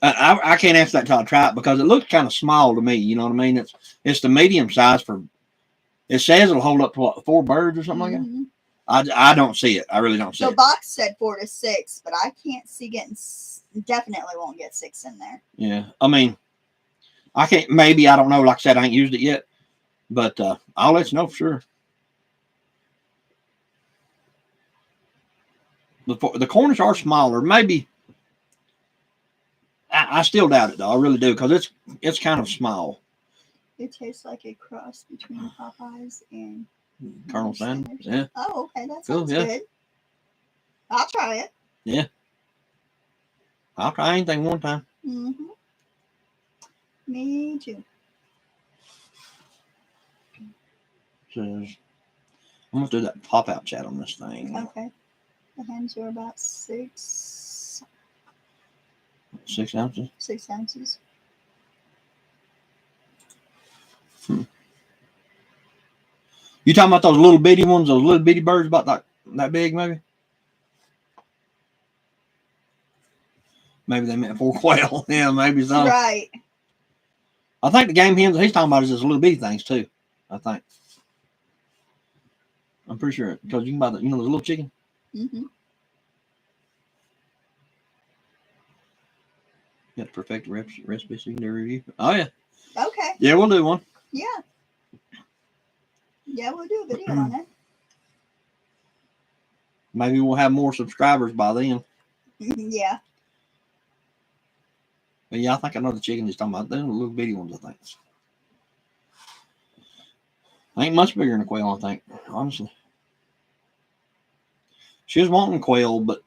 I can't answer that till I try it because it looks kind of small to me. You know what I mean? It's the medium size for. It says it'll hold up to what, 4 birds or something like that. I don't see it. I really don't see it.
The box said 4 to 6, but I can't see getting. Definitely won't get 6 in there.
Yeah, I mean, I can't. Maybe I don't know. Like I said, I ain't used it yet, but I'll let you know for sure. The Cornish are smaller. Maybe. I still doubt it though. I really do because it's kind of small.
It tastes like a cross between Popeyes and
Colonel Sanders. Yeah.
Oh, okay. That sounds good. I'll try it.
Yeah. I'll try anything one time.
Mm-hmm. Me too.
Says, I'm going to do that pop-out chat on this thing.
Okay. The hens are about 6
ounces?
6 ounces.
You talking about those little bitty ones, those little bitty birds about that big, maybe? Maybe they meant for quail. Yeah, maybe so.
Right.
I think the game hens he's talking about is just little bitty things too. I think. I'm pretty sure because you can buy the the little chicken.
Mm-hmm.
Got the perfect recipe so you can do a review. Oh yeah.
Okay.
Yeah, we'll do one.
Yeah. Yeah, we'll do a video on it.
Maybe we'll have more subscribers by then.
Yeah.
But yeah, I think I know the chicken he's talking about. They're the little bitty ones, I think. Ain't much bigger than a quail, I think, honestly. She was wanting quail, but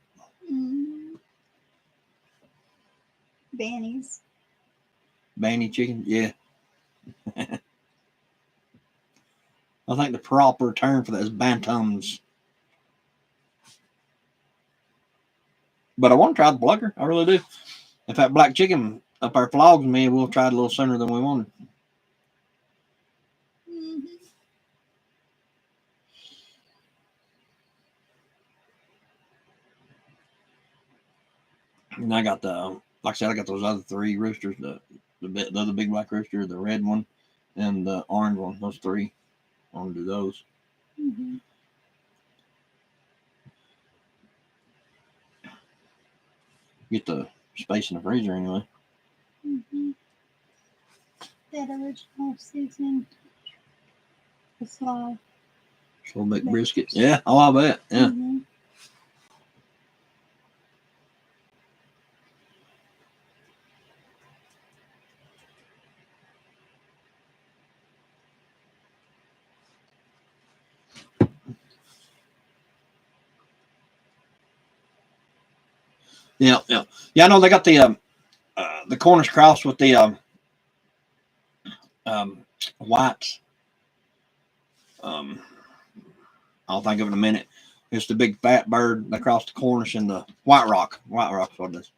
Bannies.
Banny chicken, yeah. I think the proper term for that is bantams. But I want to try the plucker. I really do. If that black chicken up our flogs me, we'll try it a little sooner than we wanted.
Mm-hmm.
And I got like I said, I got those other 3 roosters, the other big black rooster, the red one, and the orange one. Those 3. I want to do those.
Mm-hmm.
Get the space in the freezer anyway.
Mm-hmm. That original season. The slaw.
Slow baked brisket. Yeah, oh, I bet. Yeah.
Mm-hmm.
Yeah. I know they got the Cornish cross with the white. I'll think of it in a minute. It's the big fat bird that crossed the Cornish and the White Rock. White Rock's what it is.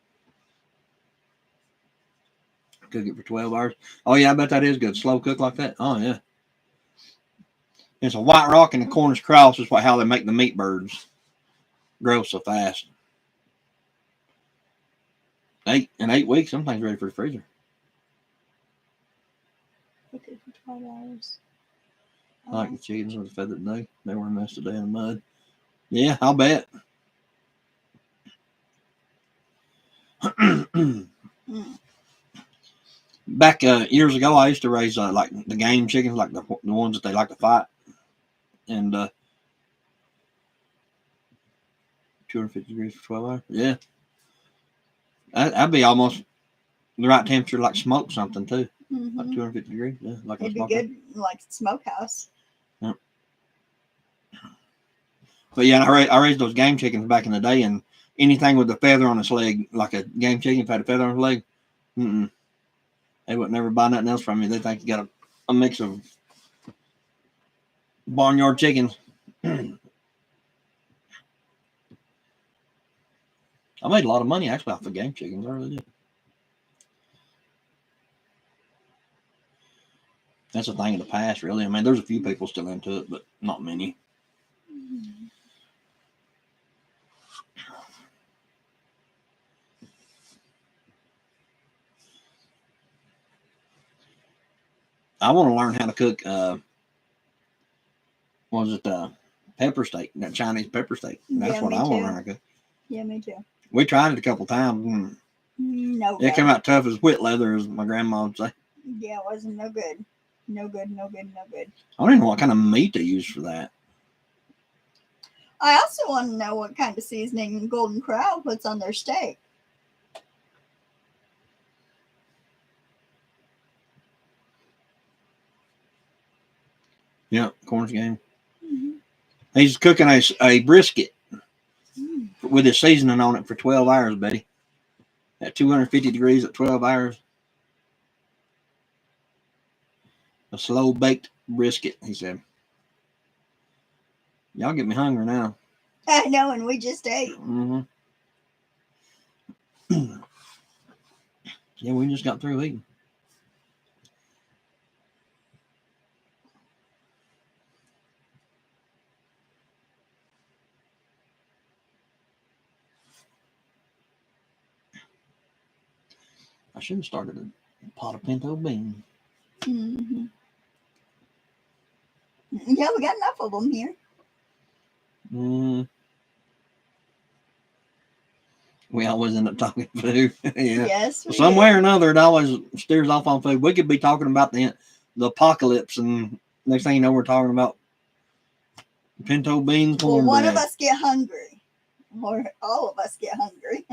Cook it for 12 hours. Oh yeah, I bet that is good. Slow cook like that. Oh yeah. It's a White Rock and the Cornish cross is how they make the meat birds grow so fast. 8 weeks, something's ready for the freezer.
Cook it for 12 hours.
I like the chickens with a feathered neck. They were a mess today in the mud. Yeah, I'll bet. Back years ago, I used to raise like the game chickens, like the ones that they like to fight. And 250 degrees for 12 hours. Yeah. That'd be almost the right temperature, like smoke something too. Like 250 degrees. Yeah, like
it'd be good, like smokehouse.
Yeah. But yeah, I raised those game chickens back in the day, and anything with a feather on its leg, like a game chicken, if it had a feather on its leg, they would never buy nothing else from me. They think you got a mix of barnyard chickens. I made a lot of money actually off the game chickens. I really did. That's a thing of the past, really. I mean, there's a few people still into it, but not many. I want to learn how to cook. What was it? Pepper steak, that Chinese pepper steak. That's what I want to learn how to cook.
Yeah, me too.
We tried it a couple times.
No.
It came out tough as whit leather, as my grandma would say.
Yeah, it wasn't no good. No good.
I don't even know what kind of meat they use for that.
I also want to know what kind of seasoning Golden Corral puts on their steak.
Yeah, Corn's game. He's cooking a brisket with his seasoning on it for 12 hours, Betty. At 250 degrees at 12 hours. A slow baked brisket, he said. Y'all get me hungry now.
I know, and we just ate.
Yeah, we just got through eating. I should have started a pot of pinto beans.
Yeah, we got enough of them here.
We always end up talking food. Yeah.
Yes.
Some way or another, it always steers off on food. We could be talking about the apocalypse, and next thing you know, we're talking about pinto beans.
Well, one of us get hungry, or all of us get hungry.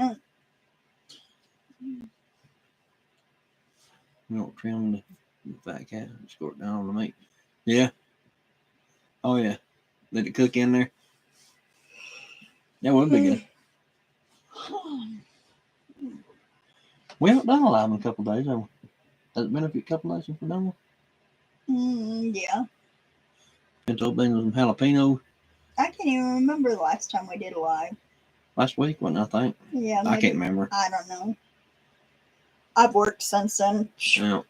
You don't trim the fat cat, squirt down on the meat. Yeah. Oh yeah. Let it cook in there. That would be good. We haven't done a live in a couple of days, have we? Has it been a couple of days since we've done one?
Yeah.
Pinto beans and jalapeno.
I can't even remember the last time we did a live.
Last week, wasn't I think?
Yeah.
I can't remember.
I don't know. I've worked since then.
Yeah.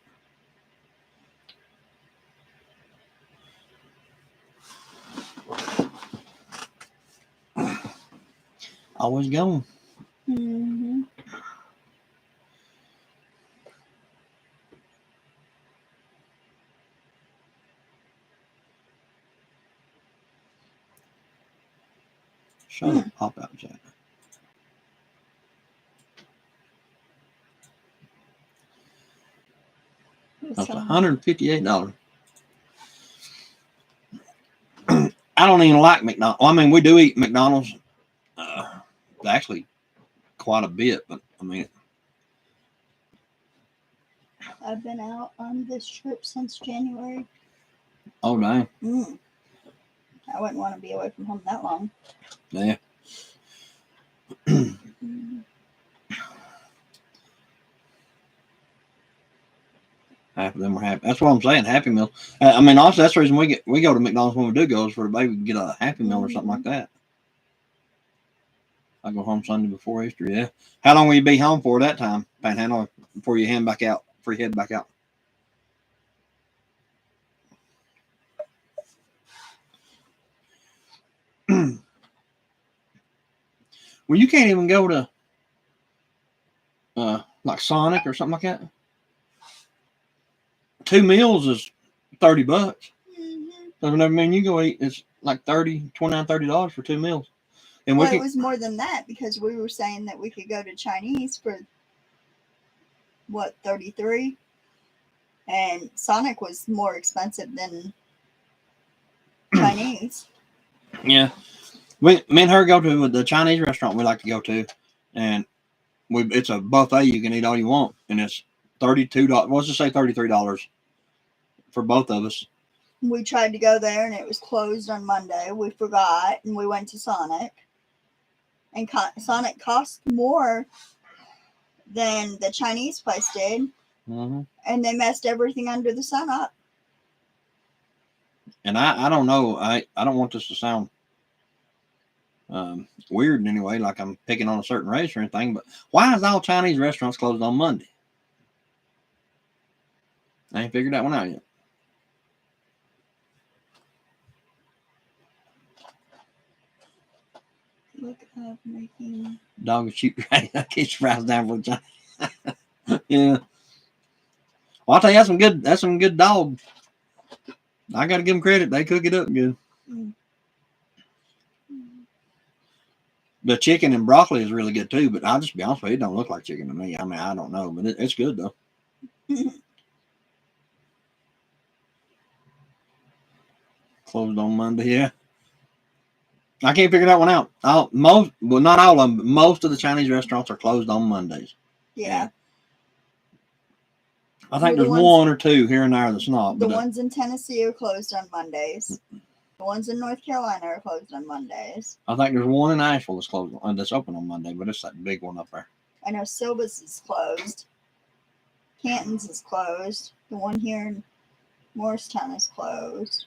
Always going. Shut up, pop out, Jack. That's $158. I don't even like McDonald's. Well, I mean, we do eat McDonald's. Actually, quite a bit, but I mean,
I've been out on this trip since January.
Oh, dang.
I wouldn't want to be away from home that long.
Yeah. Half of them are happy. That's what I'm saying. Happy Meal. I mean, also that's the reason we go to McDonald's when we do go is for the baby to get a Happy Meal or something like that. I go home Sunday before Easter. Yeah. How long will you be home for that time, Panhandle, before you head back out? Well, you can't even go to like Sonic or something like that. 2 meals is $30. Doesn't ever mean you go eat. It's like $29-$30 for 2 meals. And
it was more than that because we were saying that we could go to Chinese for what, $33, and Sonic was more expensive than Chinese.
Yeah. me and her go to the Chinese restaurant we like to go to, and it's a buffet. You can eat all you want, and it's $32. Let's just say $33 for both of us.
We tried to go there, and it was closed on Monday. We forgot, and we went to Sonic. And Sonic cost more than the Chinese place did,
Mm-hmm.
and they messed everything under the sun up.
And I don't know. I don't want this to sound weird in any way, like I'm picking on a certain race or anything, but why is all Chinese restaurants closed on Monday? I ain't figured that one out yet.
Look up making
Dog and sheep. I keep surprised down for China. Yeah. Well, I'll tell you, that's some good dog. I got to give them credit. They cook it up good.
Mm.
The chicken and broccoli is really good too, but I'll just be honest with you, it don't look like chicken to me. I mean, I don't know, but it's good though. Closed on Monday, yeah. I can't figure that one out. Not all of them, but most of the Chinese restaurants are closed on Mondays.
Yeah.
I think there's one or two here and there that's not.
The ones in Tennessee are closed on Mondays. The ones in North Carolina are closed on Mondays.
I think there's one in Nashville that's closed, that's open on Monday, but it's that big one up there.
I know Silva's is closed. Canton's is closed. The one here in Morristown is closed.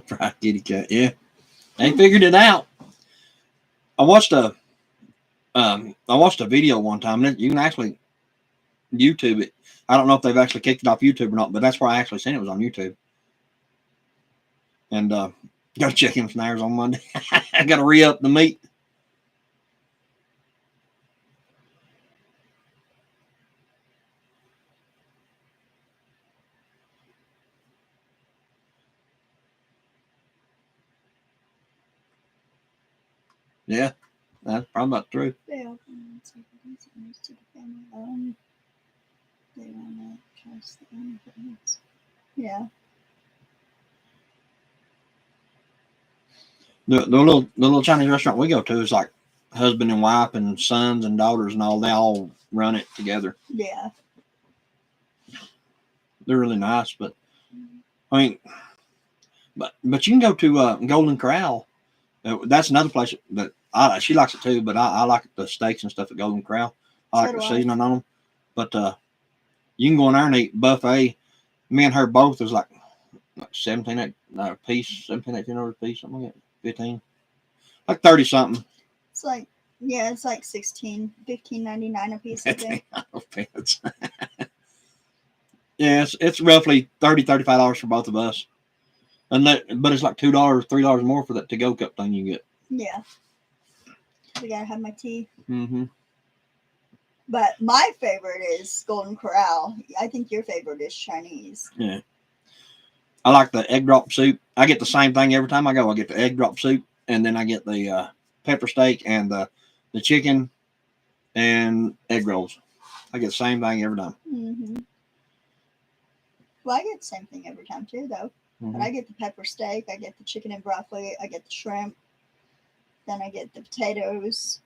Fried kitty cat, yeah. They figured it out. I watched a video one time, and you can actually YouTube it. I don't know if they've actually kicked it off YouTube or not, but that's where I actually seen it was on YouTube. And got to check him snares on Monday. I got to re-up the meat. Yeah, that's probably about true.
They open to the family. They want to trust the independence. Yeah.
The little Chinese restaurant we go to is like husband and wife and sons and daughters and all. They all run it together.
Yeah.
They're really nice, but I mean, but you can go to Golden Corral. That's another place that she likes it too, but I like the steaks and stuff at Golden Corral. I like the seasoning on them. But you can go in there and eat buffet. Me and her both is like 17 a piece, 17, 18 a piece, something like that. 15, like 30 something.
It's like, yeah, it's like $15.99 a piece, I think.
Yeah, it's roughly $35 for both of us. But it's like $2, $3 more for that to-go cup thing you get.
Yeah. I gotta have my tea.
Mm-hmm.
But my favorite is Golden Corral. I think your favorite is Chinese.
Yeah. I like the egg drop soup. I get the same thing every time I go. I get the egg drop soup, and then I get the pepper steak and the chicken and egg rolls. I get the same thing every time.
Mm-hmm. Well, I get the same thing every time too, though.
Mm-hmm.
But I get the pepper steak, I get the chicken and broccoli, I get the shrimp, then I get the potatoes.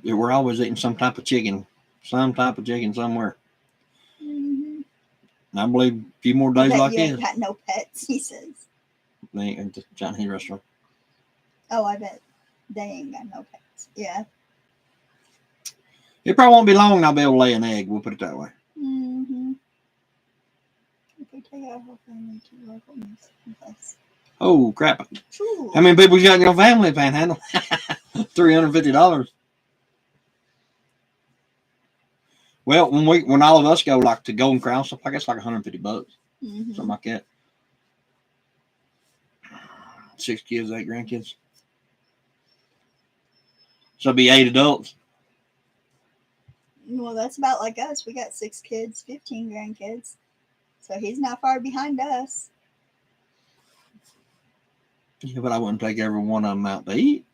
Yeah, we're always eating some type of chicken somewhere.
Mm-hmm.
I believe a few more days like
this.
this.
You ain't got no pets, he says.
They ain't at the Chinese restaurant.
Oh, I bet they ain't got no pets. Yeah.
It probably won't be long and I'll be able to lay an egg. We'll put it that way.
Mm-hmm. If we take our whole family to local place.
Oh, crap.
True.
How many people you got in your family, Panhandle? $350. Well, when all of us go like to Golden Corral stuff, I guess like $150,
mm-hmm.
something like that. 6 kids, 8 grandkids. So it'd be 8 adults.
Well, that's about like us. We got 6 kids, 15 grandkids. So he's not far behind us.
Yeah, but I wouldn't take every one of them out to eat.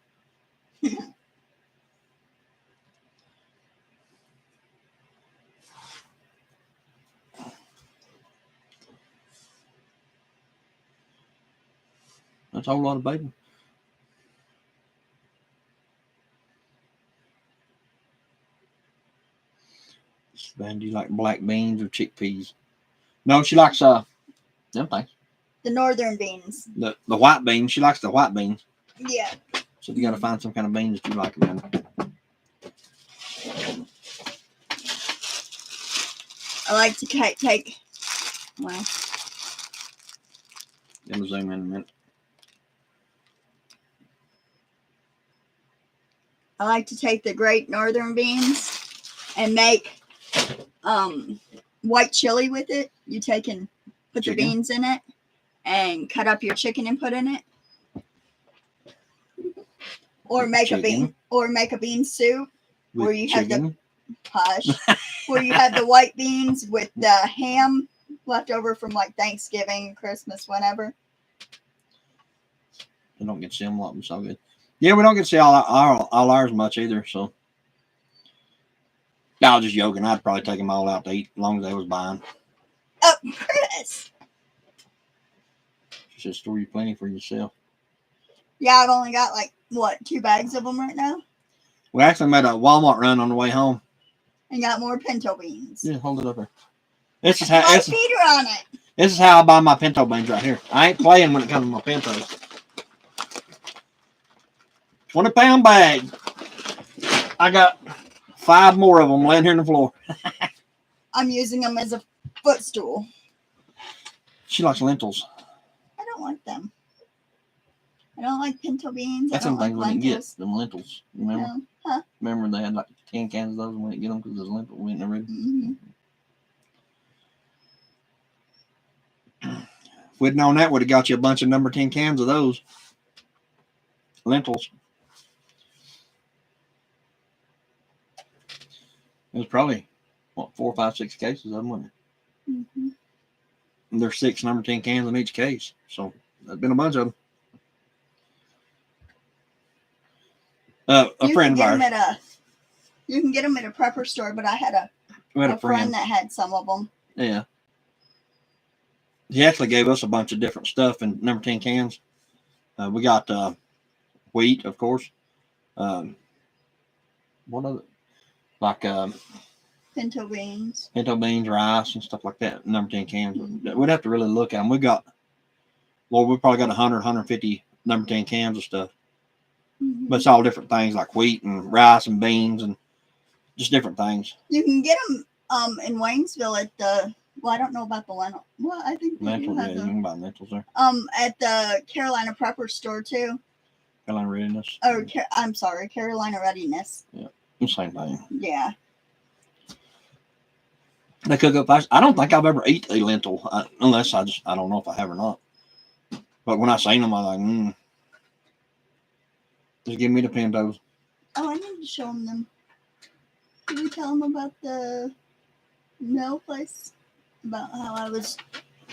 That's a whole lot of bacon. Van, do you like black beans or chickpeas? No, she likes them things.
The northern beans.
The white beans. She likes the white beans.
Yeah.
So you got to find some kind of beans that you like, man.
I like to take. Well.
Let me zoom in a minute.
I like to take the great northern beans and make white chili with it. You take and put the beans in it and cut up your chicken and put in it. Or make a bean soup
With
where you
chicken.
have the where you have the white beans with the ham left over from like Thanksgiving, Christmas, whenever.
I don't get to see them a lot, so good. Yeah, we don't get to see all ours much either, so. I was just joking. I'd probably take them all out to eat as long as they was buying.
Oh, Chris.
She said, store you plenty for yourself.
Yeah, I've only got like, 2 bags of them right now?
We actually made a Walmart run on the way home.
And got more pinto beans.
Yeah, hold it up there. This is how
on it.
This is how I buy my pinto beans right here. I ain't playing when it comes to my pintos. 20-pound bag. I got 5 more of them laying here on the floor.
I'm using them as a footstool.
She likes lentils.
I don't like them. I don't like pinto beans.
That's some things we didn't get. Them lentils. Remember?
No. Huh?
Remember they had like 10 cans of those and we didn't get them because those lentils went in the room.
Mm-hmm.
If we'd known that, would have got you a bunch of number 10 cans of those lentils. It was probably 4, 5, 6 cases of them, wasn't it?
Mm-hmm.
And there's 6 number 10 cans in each case, so there's been a bunch of them. A friend of ours.
You can get them at a prepper store, but I had a friend that had some of them.
Yeah. He actually gave us a bunch of different stuff in number 10 cans. We got wheat, of course. What other? Like
pinto beans,
rice, and stuff like that. Number 10 cans. Mm-hmm. We'd have to really look at them. We probably got 100, 150 number 10 cans of stuff. Mm-hmm. But it's all different things like wheat and rice and beans and just different things.
You can get them in Waynesville at the. Well, I don't know about the lentil. Well, I think
lentils. Yeah, you can buy lentils there.
At the Carolina Prepper store too.
Carolina Readiness.
Or I'm sorry, Carolina Readiness.
Yeah, same thing.
Yeah.
They cook up fast. I don't think I've ever eaten a lentil unless I don't know if I have or not. But when I seen them, I'm like, just give me the pintos.
Oh, I need to show them. Did we tell them about the mill place? About how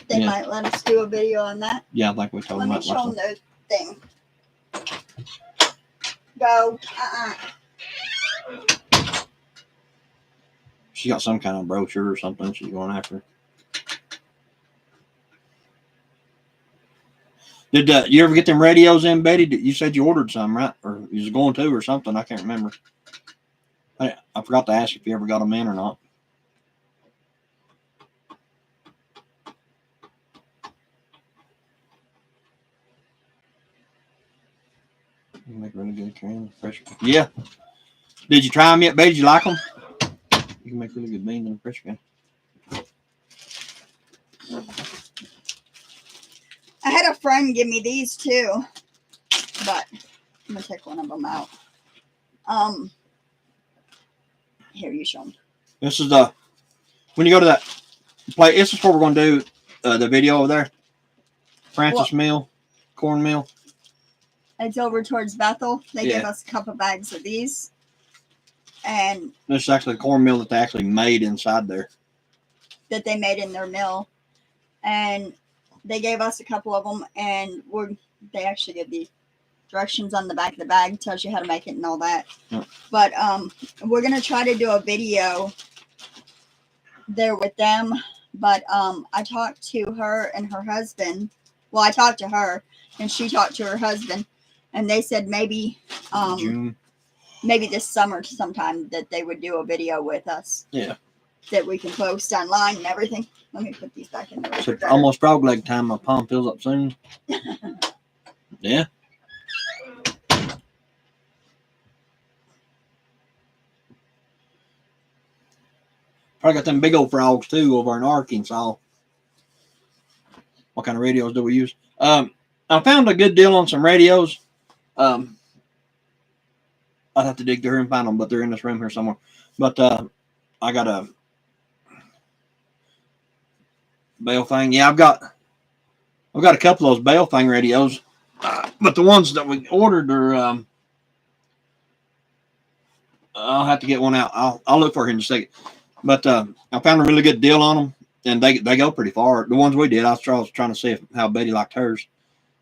they might let us do a video on that.
Yeah, I think we told them that.
Let me show them the thing. Go.
She got some kind of brochure or something she's going after. Did you ever get them radios in, Betty? You said you ordered some, right? Or you was going to or something. I can't remember. I forgot to ask if you ever got them in or not. You make really good cream. Fresh. Yeah. Did you try them yet, Betty? Did you like them? You can make really good beans in a pressure can.
I had a friend give me these too, but I'm gonna take one of them out. Here, you show them.
This is when you go to that place. This is where we're gonna do the video over there. Francis Mill, corn mill.
It's over towards Bethel. They gave us a couple bags of these. And
this is actually the corn mill that they actually made inside there.
That they made in their mill. And they gave us a couple of them, and they actually give the directions on the back of the bag, tells you how to make it and all that. Yep. But we're gonna try to do a video there with them. But I talked to her and her husband, Well, I talked to her, and she talked to her husband, and they said maybe
June.
maybe this summer sometime that they would do a video with us.
Yeah.
That we can post online and everything. Let me put these back in there.
So almost frog leg time. My palm fills up soon. Yeah. Probably got them big old frogs too over in Arkansas. What kind of radios do we use? I found a good deal on some radios. I'd have to dig through and find them, but they're in this room here somewhere. But I got a Baofeng. Yeah, I've got a couple of those Baofeng radios, but the ones that we ordered are. I'll have to get one out. I'll look for it in just a second. But I found a really good deal on them, and they go pretty far. The ones we did, I was trying to see how Betty liked hers.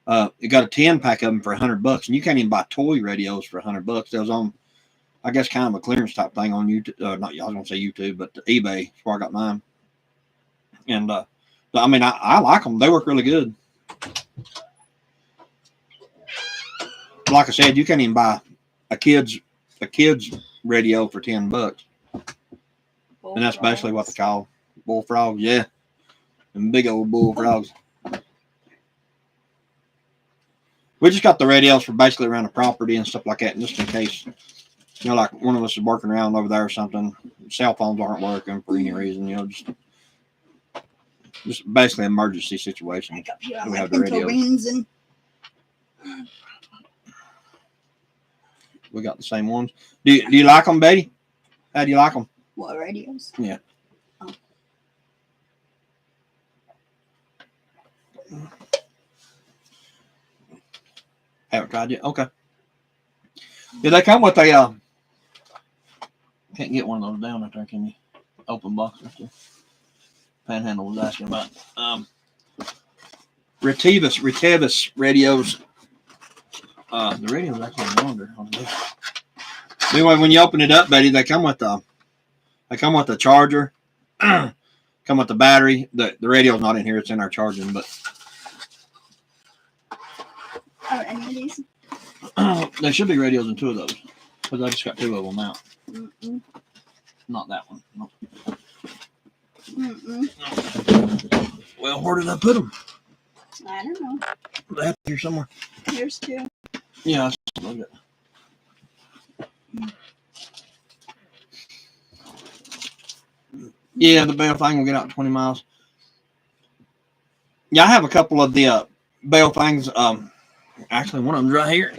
It got a 10-pack of them for $100, and you can't even buy toy radios for $100. That was on, I guess, kind of a clearance type thing on YouTube. Not, I was gonna say YouTube, but eBay. That's where I got mine. And I mean, I like them. They work really good. Like I said, you can't even buy a kid's radio for $10. And that's basically what they call bullfrogs, yeah. And big old bullfrogs. We just got the radios for basically around the property and stuff like that, just in case, you know, like one of us is working around over there or something. Cell phones aren't working for any reason, you know, just basically an emergency situation. We have the radios.
And
we got the same ones. Do you like them, Betty? How do you like them?
what radios?
Yeah.
Oh.
Haven't tried yet. Okay. Yeah, they come with a. Can't get one of those down right there, can you? Open box right there. Panhandle was asking about. Retevis radios. The radio's actually on yonder. Anyway, when you open it up, Betty, they come with a charger. Come with the battery. The radio's not in here; it's in our charging. But
Any of these?
there should be radios in two of those, because I just got two of them out.
Mm-mm.
Not that one. No.
Mm-mm.
Well, where did I put them?
I don't know.
They have here somewhere.
Here's two.
Yeah, I look at. Yeah, the Baofeng will get out 20 miles. Yeah, I have a couple of the Baofengs. Actually, one of them's right here.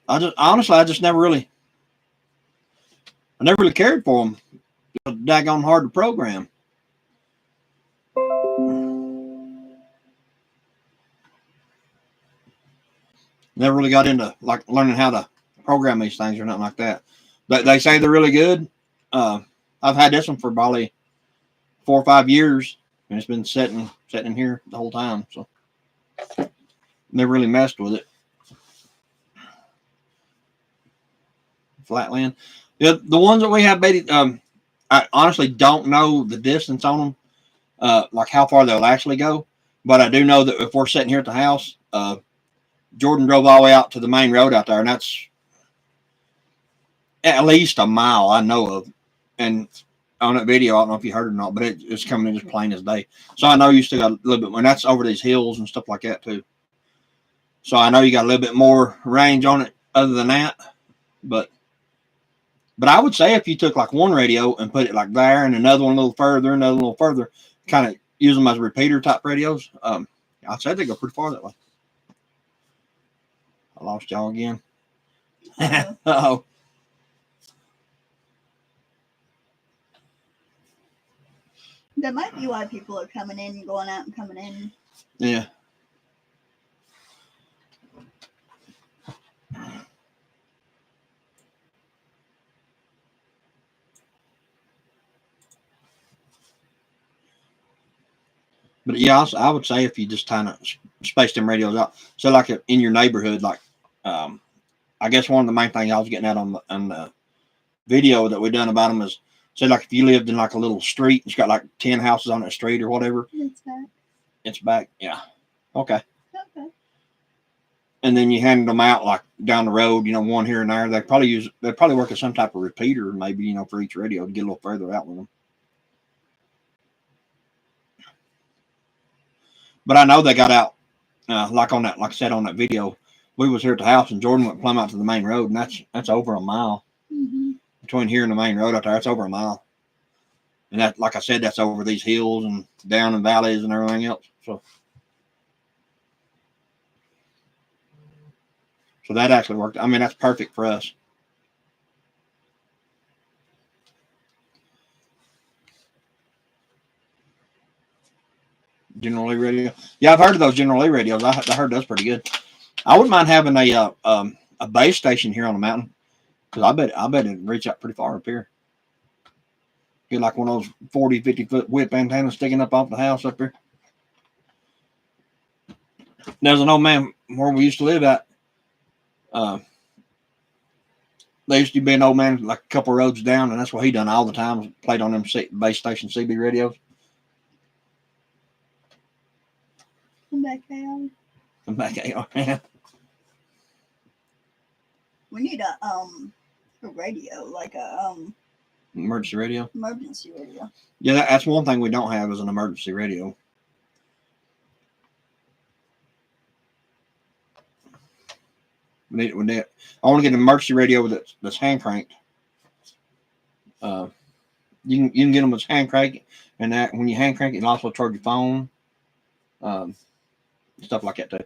I just never really cared for them. They're daggone hard to program. Never really got into like learning how to program these things or nothing like that. But they say they're really good. I've had this one for probably 4 or 5 years, and it's been sitting in here the whole time. So never really messed with it. Flatland. Yeah, the ones that we have, Betty, I honestly don't know the distance on them, like how far they'll actually go. But I do know that if we're sitting here at the house, Jordan drove all the way out to the main road out there, and that's at least a mile I know of. And on that video, I don't know if you heard it or not, but it's coming in as plain as day. So I know you still got a little bit more, and that's over these hills and stuff like that too. So I know you got a little bit more range on it other than that. But I would say if you took like one radio and put it like there and another one a little further, kind of use them as repeater type radios, I'd say they go pretty far that way. I lost y'all again. Uh-oh.
That might be why people are coming in and going out and coming in.
Yeah. But yeah, I would say if you just kind of space them radios out. So like in your neighborhood, like I guess one of the main things I was getting at on the video that we done about them is, say, like if you lived in like a little street, it's got like 10 houses on that street or whatever.
It's back.
It's back. Yeah. Okay.
Okay.
And then you hand them out like down the road, one here and there. They'd probably work as some type of repeater, maybe, for each radio to get a little further out with them. But I know they got out, like I said on that video. We was here at the house, and Jordan went plumb out to the main road, and that's over a mile.
Mm-hmm.
Between here and the main road out there, it's over a mile. And that, like I said, that's over these hills and down in valleys and everything else. So that actually worked. I mean, that's perfect for us. General Lee radio. Yeah, I've heard of those General Lee radios. I heard those pretty good. I wouldn't mind having a base station here on the mountain, because I bet it'd reach out pretty far up here. Get like one of those 40, 50-foot whip antennas sticking up off the house up here. There's an old man where we used to live at. There used to be an old man like a couple roads down, and that's what he done all the time. Played on them base station CB radios.
Come back down.
Come back out.
We need a radio, like a
emergency radio.
Emergency radio.
Yeah, that's one thing we don't have is an emergency radio. I want to get an emergency radio that's hand cranked. You can get them with hand crank, and that when you hand crank it, it'll also charge your phone. Stuff like that too.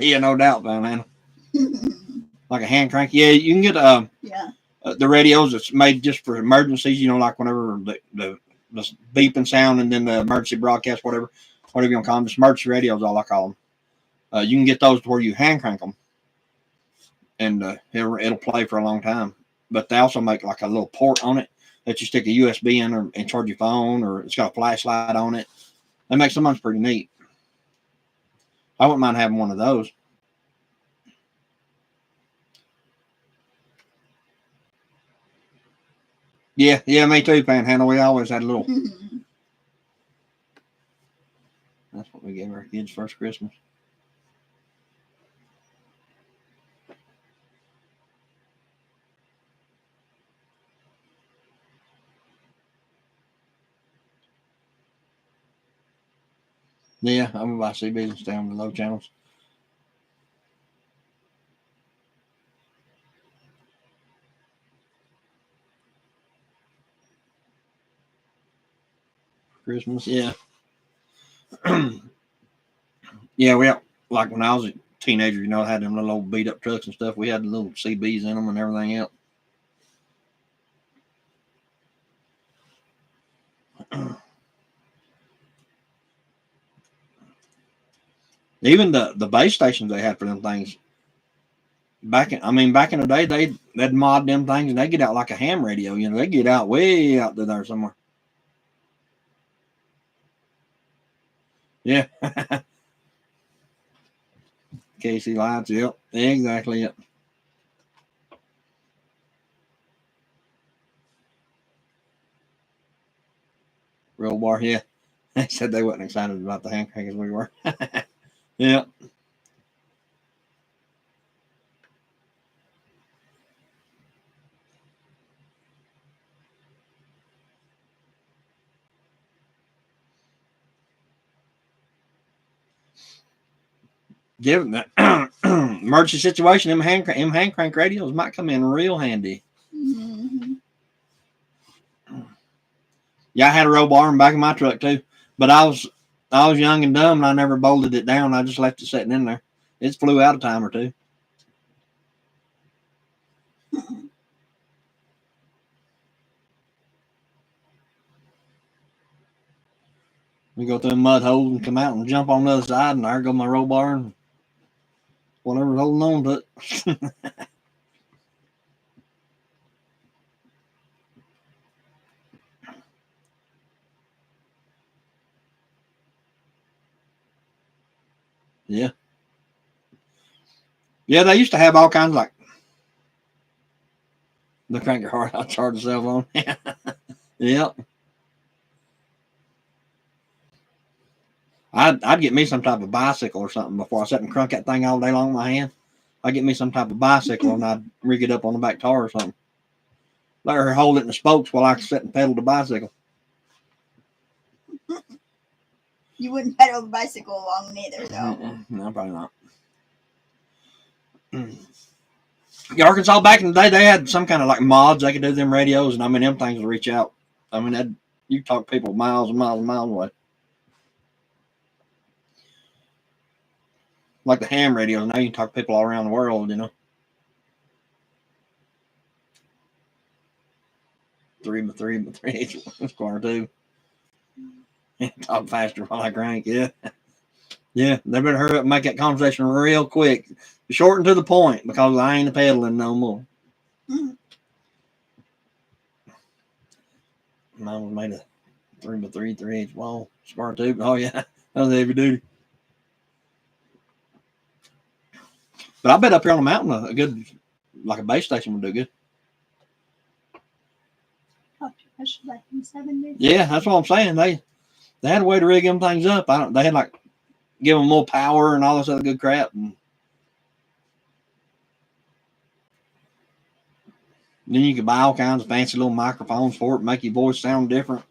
Yeah, no doubt, man. Like a hand crank. Yeah, you can get the radios that's made just for emergencies. Like whenever the beeping sound and then the emergency broadcast, whatever you want to call them. Just emergency radios, all I call them. You can get those to where you hand crank them, and it'll play for a long time. But they also make like a little port on it that you stick a USB in and charge your phone, or it's got a flashlight on it. They make some ones pretty neat. I wouldn't mind having one of those. Yeah, me too, Panhandle. We always had a little. That's what we gave our kids first Christmas. Yeah, I'm about to CBs and stay on the low channels. Christmas, yeah. Yeah, we had, like when I was a teenager, I had them little old beat up trucks and stuff. We had the little CBs in them and everything else. Even the base stations they had for them things. Back in the day, they'd mod them things and they get out like a ham radio. They get out way out there somewhere. Yeah. KC lights, yep. Exactly, yep. Real bar, yeah. They said they wasn't excited about the hand crank as we were. Yeah. Given that emergency situation, them hand crank radios might come in real handy.
Mm-hmm.
Yeah, I had a roll bar in the back of my truck too, but I was young and dumb, and I never bolted it down. I just left it sitting in there. It flew out a time or two. We go through a mud hole and come out and jump on the other side, and there go my roll bar and whatever's holding on to it. Yeah. Yeah, they used to have all kinds of like the crank your heart out, charge the cell phone. Yep. I'd get me some type of bicycle or something before I sit and crunk that thing all day long in my hand. I'd get me some type of bicycle and I'd rig it up on the back tire or something. Let her hold it in the spokes while I sit and pedal the bicycle.
You wouldn't pedal the bicycle along neither, though.
No, probably not. Arkansas back in the day, they had some kind of like mods they could do them radios, and I mean them things would reach out. I mean, you talk to people miles and miles and miles away. Like the ham radios, now you can talk to people all around the world, you know. 3x3 square two. Talk faster while I crank, yeah. Yeah, they better hurry up and make that conversation real quick. Short and to the point, because I ain't pedaling no more. Mm-hmm. Mine was made of 3x3, 3/8 wall, square tube. Oh, yeah, that was heavy duty. But I bet up here on the mountain, a good, like a base station would do good. Yeah, that's what I'm saying. They had a way to rig them things up. They had like give them more power and all this other good crap. And then you could buy all kinds of fancy little microphones for it, make your voice sound different.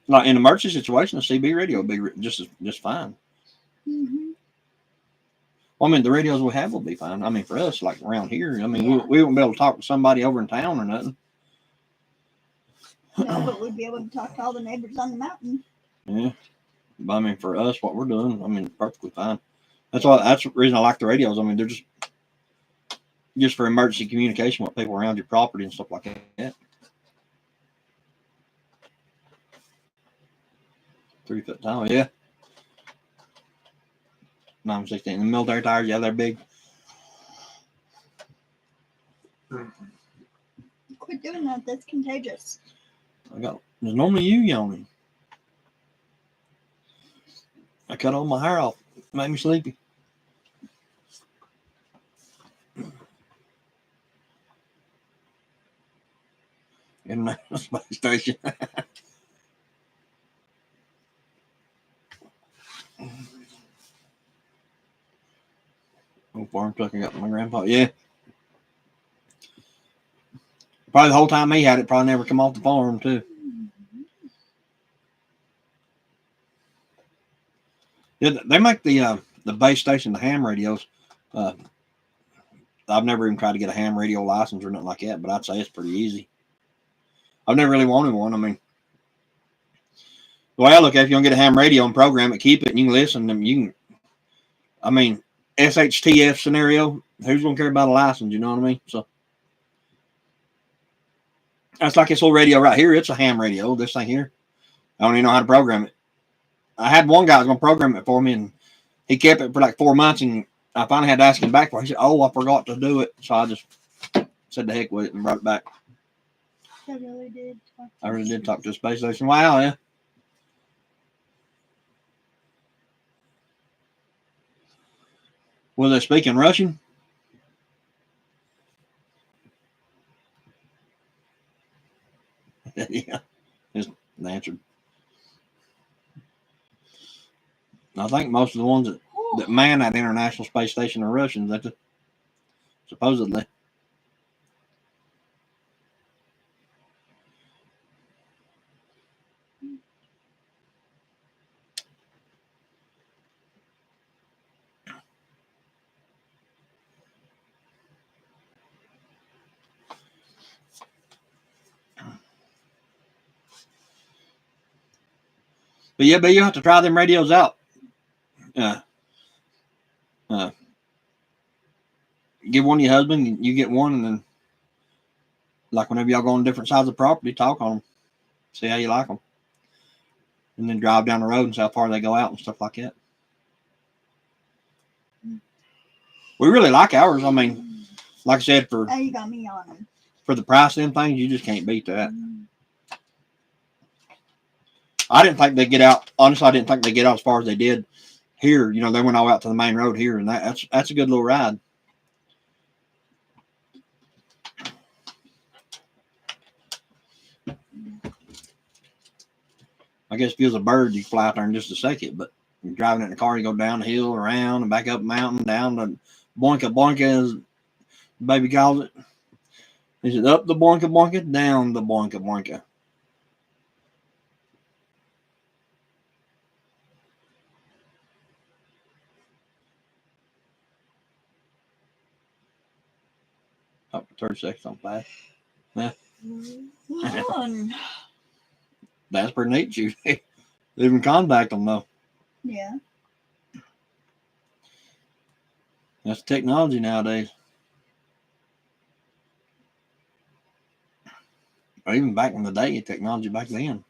Like in an emergency situation, a CB radio would be just fine. Mm-hmm. Well, I mean, the radios we have will be fine. I mean, for us, like around here, I mean, yeah. we won't be able to talk to somebody over in town or nothing.
No, but we'd be able to talk to all the neighbors on the mountain.
Yeah. But I mean, for us, what we're doing, I mean, perfectly fine. That's the reason I like the radios. I mean, they're just for emergency communication with people around your property and stuff like that. 3 foot tall, yeah. 9/16. The military tires, yeah, they're big.
Quit doing that. That's contagious.
There's normally you yawning. I cut all my hair off. It made me sleepy. International Space Station. Old farm truck I got from my grandpa. Yeah. Probably the whole time he had it, probably never come off the farm too. Yeah, they make the base station, the ham radios. I've never even tried to get a ham radio license or nothing like that, but I'd say it's pretty easy. I've never really wanted one. I mean, the way I look at it, if you don't get a ham radio and program it, keep it, and you can listen. And you can, I mean, SHTF scenario, who's going to care about a license? You know what I mean? So that's like this old radio right here. It's a ham radio. This thing here, I don't even know how to program it. I had one guy was going to program it for me, and he kept it for like 4 months, and I finally had to ask him back for it. He said, "Oh, I forgot to do it." So I just said the heck with it and brought it back.
I really did.
I really did talk to a space station. Wow, yeah. Were they speaking Russian? Yeah, just answered. I think most of the ones that man that International Space Station are Russians. That's supposedly. But yeah, you have to try them radios out. Give one to your husband, you get one, and then, like, whenever y'all go on different sides of the property, talk on them, see how you like them, and then drive down the road and see how far they go out and stuff like that. We really like ours. I mean, like I said,
Oh, you got me on them.
For the price of them things, you just can't beat that. I didn't think they'd get out. Honestly, I didn't think they'd get out as far as they did here. You know, they went all out to the main road here, and that's a good little ride. I guess if you was a bird, you fly out there in just a second, but you're driving it in the car, you go down the hill, around, and back up the mountain, down the boinka boinka, as baby calls it. He said, up the boinka boinka, down the boinka boinka. Up to 30 seconds on fast. Yeah. That's pretty neat. You even contact them though.
Yeah.
That's technology nowadays. Or even back in the day, technology back then.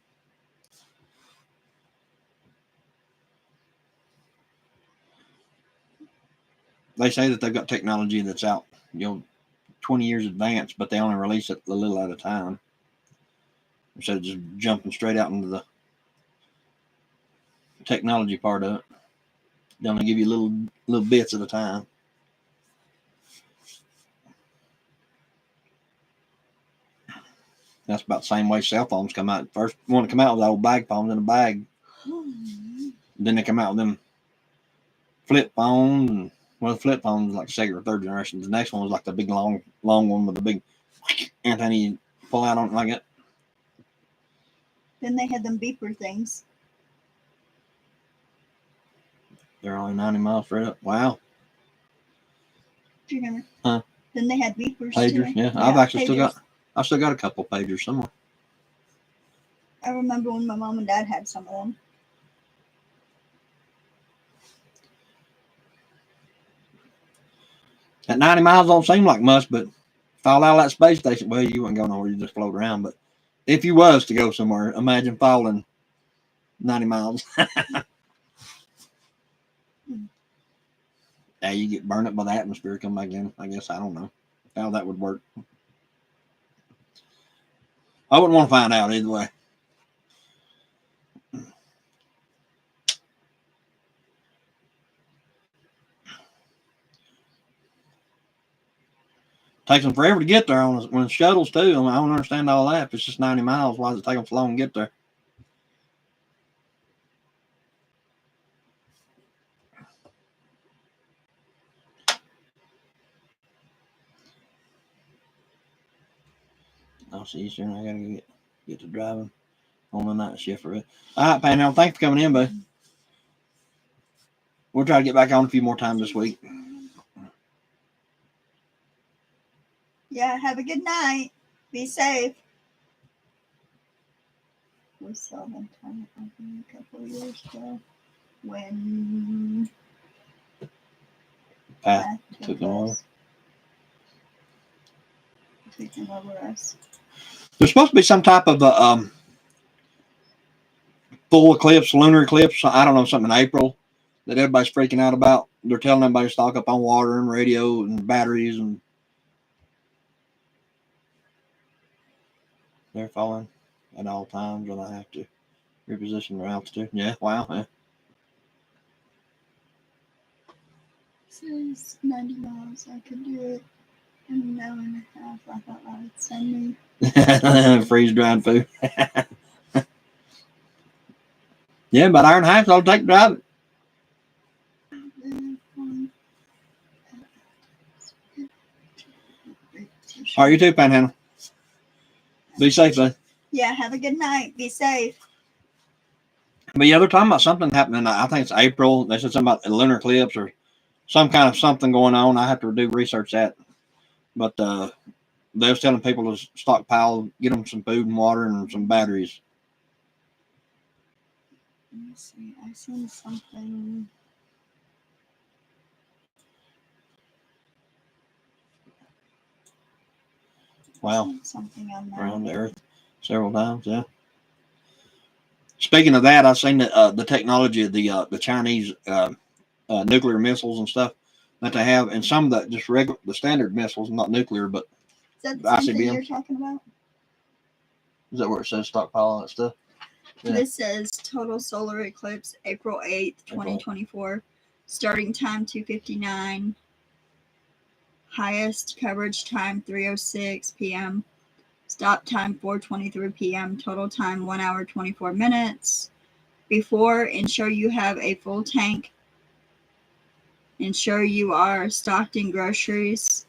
They say that they've got technology that's out, 20 years advanced, but they only release it a little at a time. Instead of just jumping straight out into the technology part of it. They only give you little bits at a time. That's about the same way cell phones come out. First one to come out was old bag phones in a bag. Then they come out with them flip phones. And, well, the flip phone was like second or third generation. The next one was like the big long one with the big antenna you pull out on it like it.
Then they had them beeper things.
They're only 90 miles straight up. Wow.
Do you remember?
Huh?
Then they had beepers
Pagers,
too.
yeah. I've actually still got a couple pagers somewhere.
I remember when my mom and dad had some of them.
At 90 miles don't seem like much, but fall out of that space station, well, you wouldn't go nowhere, you just float around. But if you was to go somewhere, imagine falling 90 miles. Yeah, you get burned up by the atmosphere, come back in. I guess I don't know how that would work. I wouldn't want to find out either way. Takes them forever to get there when it's shuttles too. I mean, I don't understand all that. If it's just 90 miles, why does it take them so long to get there? I'll see you soon. I gotta get to driving on the night shift for it. All right, Panhandle, thanks for coming in, bud. We'll try to get back on a few more times this week.
Yeah, have a good night. Be safe. We saw them time a couple of years ago when
Pat took them over.
Taking over us.
There's supposed to be some type of a full eclipse, lunar eclipse. I don't know, something in April that everybody's freaking out about. They're telling everybody to stock up on water and radio and batteries, and they're falling at all times, and I have to reposition their altitude. Yeah, wow. Yeah.
Says 90 miles. I could do it in an hour and a half. I thought that would send me.
Freeze dried food. Yeah, about an hour and a half, so I'll take drive it. All right, you too, Panhandle. Be safe, bud.
Yeah, have a good night. Be safe.
But yeah, they're talking about something happening. I think it's April. They said something about a lunar eclipse or some kind of something going on. I have to do research that. But they was telling people to stockpile, get them some food and water and some batteries.
Let me see. I seen something.
Wow.
Something on that.
Around the earth several times, yeah. Speaking of that, I've seen the technology of the Chinese nuclear missiles and stuff that they have, and some of the just regular, the standard missiles, not nuclear, but
is that the same thing
ICBM.
you're talking about?
Is that where it says stockpile and that stuff? Yeah.
This says total solar eclipse April 8th, 2024. Starting time 2:59. Highest coverage time 3:06 p.m. Stop time 4:23 p.m. Total time 1 hour 24 minutes. Before, ensure you have a full tank. Ensure you are stocked in groceries.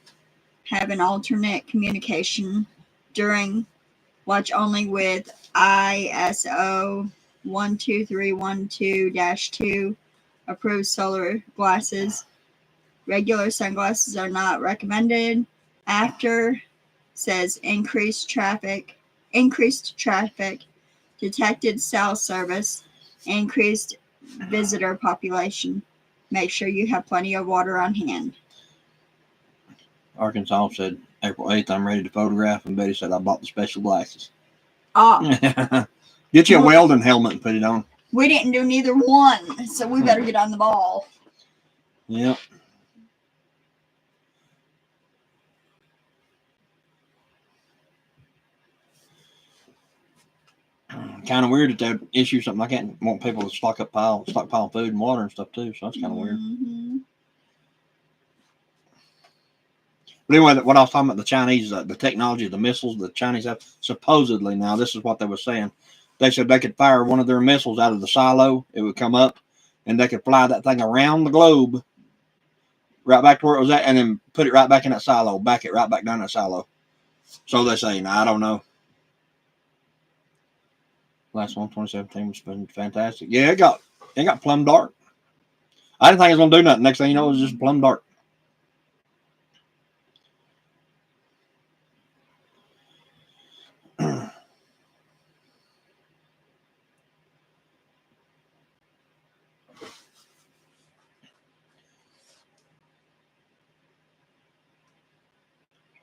Have an alternate communication. During, watch only with ISO 12312-2. Approved solar glasses. Regular sunglasses are not recommended. After, says increased traffic, detected cell service, increased visitor population. Make sure you have plenty of water on hand.
Arkansas said April 8th, I'm ready to photograph, and Betty said I bought the special glasses.
Oh,
Get you a welding helmet and put it on.
we didn't do neither one, so we better get on the ball.
Yep. Kind of weird that they would issue something like that and want people to stockpile food and water and stuff too. So that's kind of weird.
Mm-hmm.
But anyway, what I was talking about, the Chinese, the technology, the missiles, the Chinese have supposedly, now this is what they were saying. They said they could fire one of their missiles out of the silo. It would come up and they could fly that thing around the globe right back to where it was at and then put it right back in that silo, back it right back down that silo. So they say, now I don't know. Last one, 2017, was fantastic. Yeah, it got plumb dark. I didn't think it was going to do nothing. Next thing you know, it was just plumb dark.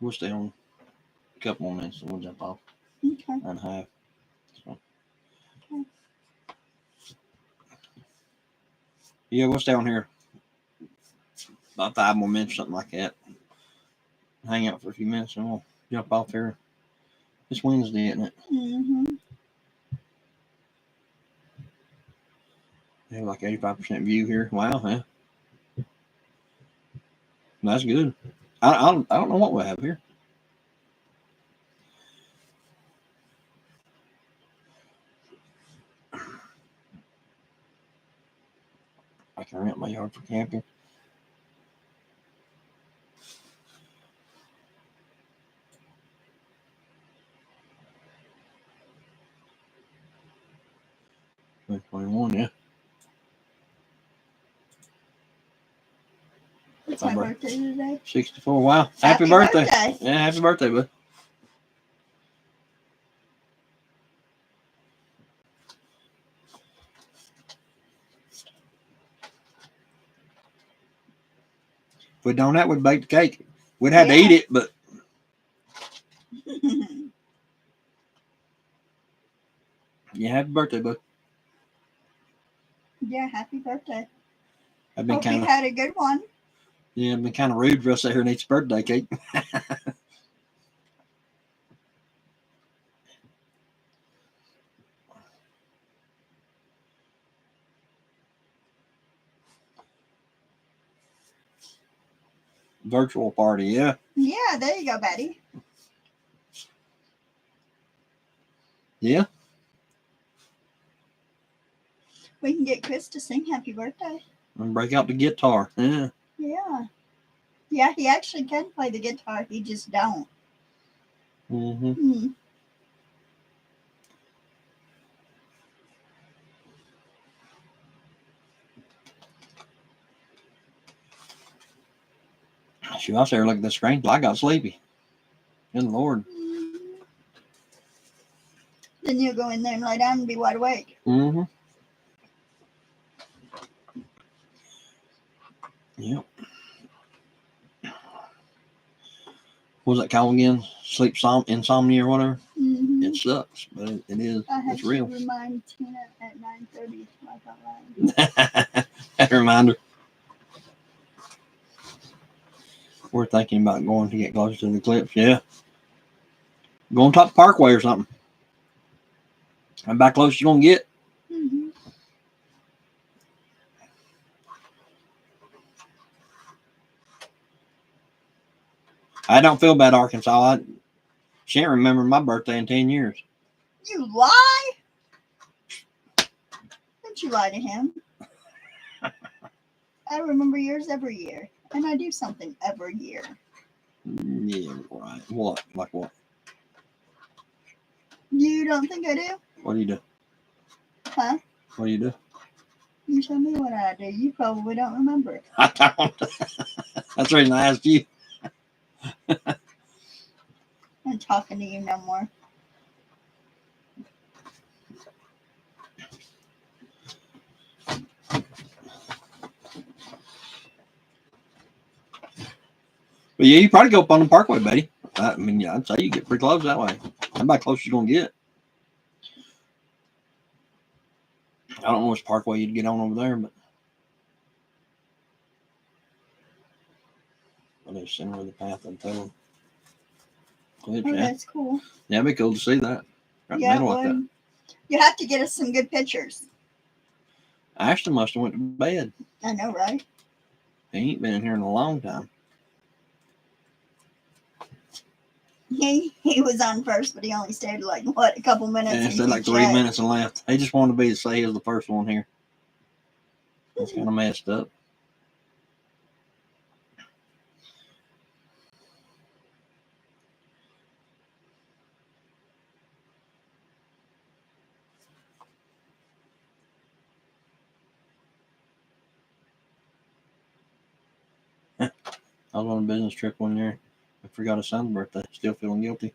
We'll stay on a couple more minutes and we'll jump off.
Okay.
And a half. So.
Okay.
Yeah, we'll stay on here about 5 more minutes, something like that. Hang out for a few minutes and we'll jump off here. It's Wednesday, isn't it?
Mm-hmm.
They have like 85% view here. Wow, huh? That's good. I don't know what we have here. I can rent my yard for camping. $21, yeah.
It's my birthday today.
64. Wow. Happy birthday. Yeah, happy birthday, bud. If we'd done that, we'd bake the cake. We'd have to eat it, but. Yeah, happy birthday, bud.
Yeah, happy birthday.
I've been
Hope you had a good one.
Yeah, it'd been kind of rude for us to sit here and eat your birthday cake. Virtual party, yeah.
Yeah, there you go, Betty.
Yeah.
We can get Chris to sing happy birthday.
And break out the guitar. Yeah.
Yeah. Yeah, he actually can play the guitar. He just don't.
Mm-hmm.
Hmm.
Shoot, I was there looking at the screen till I got sleepy. Good Lord.
Then you'll go in there and lie down and be wide awake.
Mm-hmm. Yep. What was that called again? Sleep insomnia or whatever?
Mm-hmm.
It sucks, but it is. It's real.
I have to remind Tina at 9:30 like that.
That reminder. We're thinking about going to get closer to the eclipse. Yeah. Go on top of the Parkway or something. About close you're gonna get.
Mm-hmm.
I don't feel bad, Arkansas. She ain't remember my birthday in 10 years.
You lie? Don't you lie to him? I remember yours every year, and I do something every year.
Yeah, right. What? Like what?
You don't think I do?
What do you do?
Huh?
What do you do?
You tell me what I do. You probably don't remember.
I don't. That's the reason I asked you.
I'm talking to you no more.
But yeah, you probably go up on the Parkway, Betty. I mean, yeah, I'd say you get pretty close that way. How about close you're gonna get? I don't know which Parkway you'd get on over there, but I'll just send her the path and tell them.
Oh, that's cool.
Yeah, it'd be cool to see that. Right
Yeah,
in the middle like that.
You have to get us some good pictures.
Ashton must have went to bed.
I know, right?
He ain't been in here in a long time.
He was on first, but he only stayed like what, a couple minutes.
Yeah, he stayed like 3 minutes and left. He just wanted to be to say he was the first one here. That's kind of messed up. I was on a business trip one year. I forgot his son's birthday. Still feeling guilty.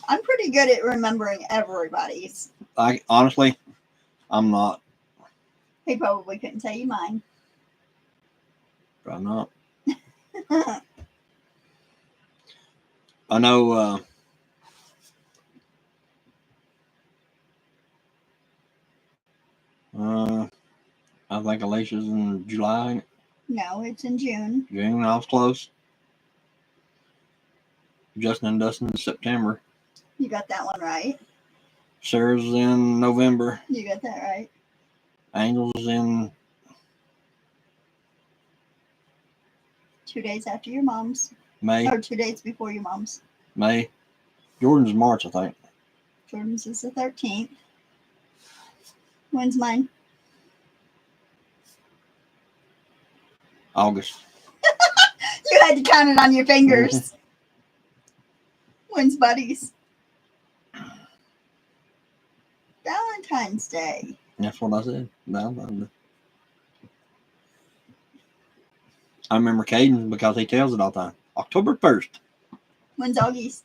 I'm pretty good at remembering everybody's.
Honestly, I'm not.
He probably couldn't tell you mine.
Probably not. I know. I think Alicia's in July.
No, it's in June.
June, I was close. Justin and Dustin in September.
You got that one right.
Sarah's in November.
You got that right.
Angel's in
2 days after your mom's.
May.
Or 2 days before your mom's.
May. Jordan's March, I think.
Jordan's is the 13th. When's mine?
August.
You had to count it on your fingers. When's Buddy's? Valentine's Day.
That's what I said. Valentine's Day. I remember Caden because he tells it all the time. October 1st.
When's Augie's?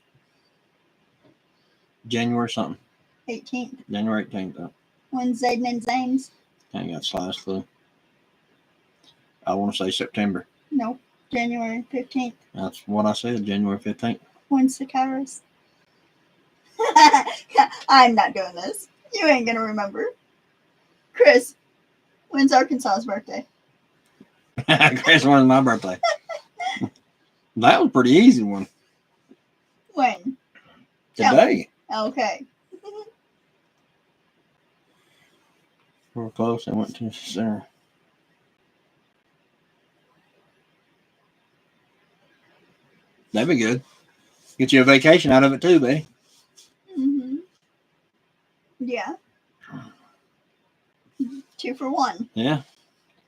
January something.
18th.
January 18th.
When's Zayden and Zane's?
I ain't got the slightest clue. I want to say September.
Nope. January 15th.
That's what I said, January 15th.
When's Sakara's? I'm not doing this. You ain't going to remember. Chris, when's Arkansas's birthday?
Chris, when's my birthday? That was a pretty easy one.
When?
Today.
Okay.
We're close. I went to the center. That'd be good. Get you a vacation out of it too, baby.
Mm-hmm. Yeah. 2 for 1.
Yeah.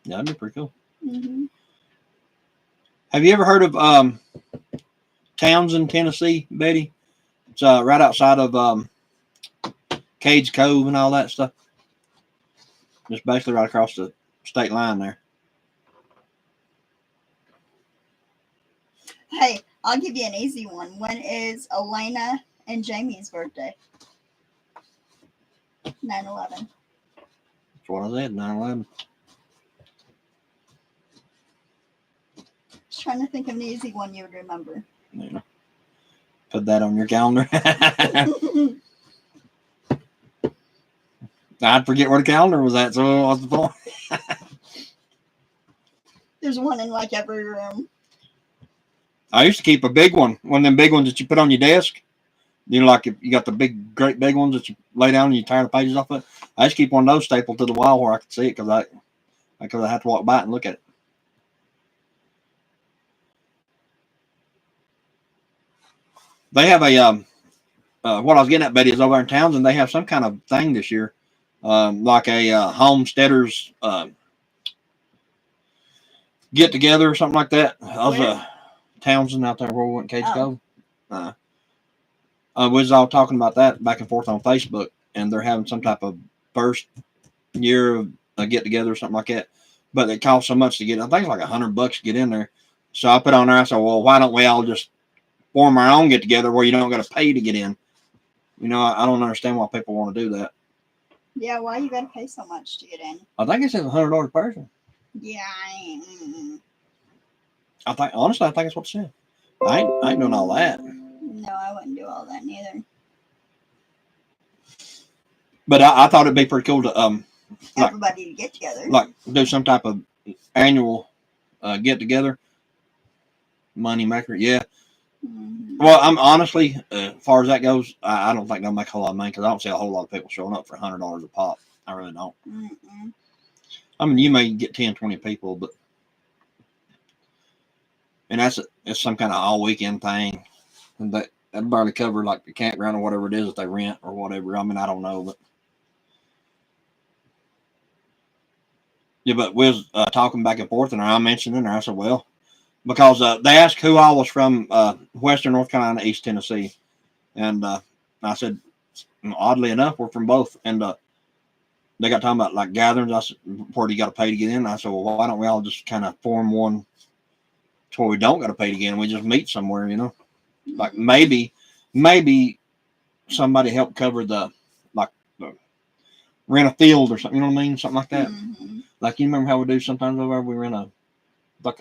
That'd be pretty cool.
Mm-hmm.
Have you ever heard of Townsend, Tennessee, Betty? It's right outside of Cades Cove and all that stuff. Just basically right across the state line there.
Hey, I'll give you an easy one. When is Elena and Jamie's birthday? 9/11.
That's what I said, 9/11.
Just trying to think of an easy one you would remember.
Yeah. Put that on your calendar. I'd forget where the calendar was at, so what's the point?
There's one in like every room.
I used to keep a big one of them big ones that you put on your desk. You know, like if you got the great big ones that you lay down and you tear the pages off of it. I just keep one of those stapled to the wall where I can see it because I have to walk by it and look at it. They have a what I was getting at, Betty, is over in Townsend. They have some kind of thing this year, like a homesteaders get together or something like that. I was Townsend out there where we went to Cage Cove. We was all talking about that back and forth on Facebook, and they're having some type of first year of a get together or something like that. But it costs so much to get. I think it's like $100 to get in there. So I put on there. I said, well, why don't we all just form our own get together where you don't got to pay to get in? You know, I don't understand why people want to do that.
Yeah, why you got to pay so much to get in?
I think it says $100 a person.
Yeah,
I think honestly, I think it's what it said. I ain't doing all that.
No, I wouldn't do all that neither.
But I thought it'd be pretty cool to
everybody to get together,
like do some type of annual get together. Money maker, yeah. Mm-hmm. Well, I'm honestly, as far as that goes, I don't think they'll make a whole lot of money because I don't see a whole lot of people showing up for $100 a pop. I really don't. Mm-mm. I mean, you may get 10, 20 people, but and it's some kind of all weekend thing, and that barely cover like the campground or whatever it is that they rent or whatever. I mean, I don't know, but yeah. But we was talking back and forth, and I mentioned it, and I said, well, because they asked who I was from, Western North Carolina, East Tennessee, and I said, oddly enough, we're from both, and they got talking about like gatherings. I said, where do you got to pay to get in? I said, well, why don't we all just kind of form one to where we don't got to pay to get in? We just meet somewhere, you know. Like maybe somebody help cover the rent a field or something, you know what I mean? Something like that. Mm-hmm. Like you remember how we do sometimes over there, we rent a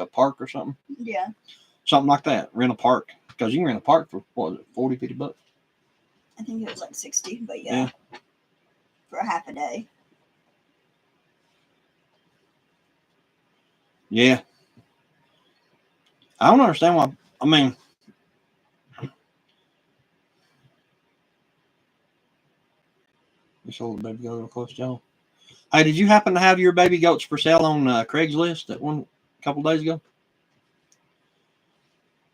park or something?
Yeah.
Something like that. Rent a park. Because you can rent a park for what was it, $40, $50?
I think it was like 60, but yeah. For a half a day.
Yeah. I don't understand why. I mean, you sold the baby goat real close, Joe. Hey, did you happen to have your baby goats for sale on Craigslist that one a couple days ago?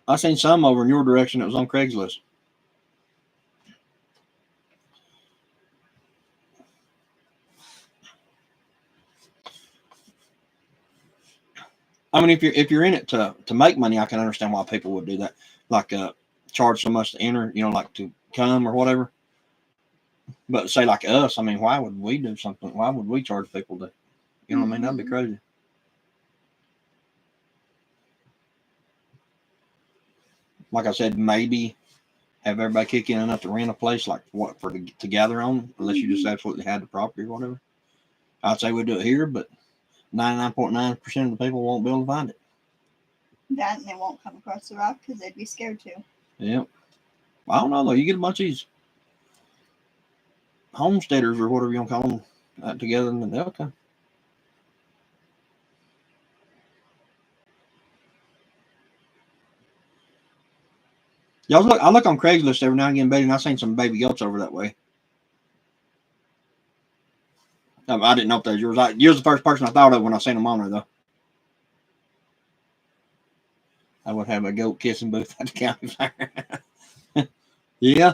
I seen some over in your direction that was on Craigslist. I mean, if you're in it to make money, I can understand why people would do that. Like charge so much to enter, you know, like to come or whatever. But say like us, I mean, why would we do something? Why would we charge people to, you know what I mean? That'd be crazy. Like I said, maybe have everybody kick in enough to rent a place, like what to gather on, unless you just absolutely had the property or whatever. I'd say we'd do it here, but 99.9% of the people won't be able to find it.
That and they won't come across the rock because they'd be scared to.
Yep. I don't know though. You get a bunch of these homesteaders or whatever you want to call them together, and they'll come. Yeah, I look on Craigslist every now and again, Betty, and I've seen some baby goats over that way. I didn't know if that was yours. You're the first person I thought of when I seen them on there, though. I would have a goat kissing booth at the county fair. Yeah.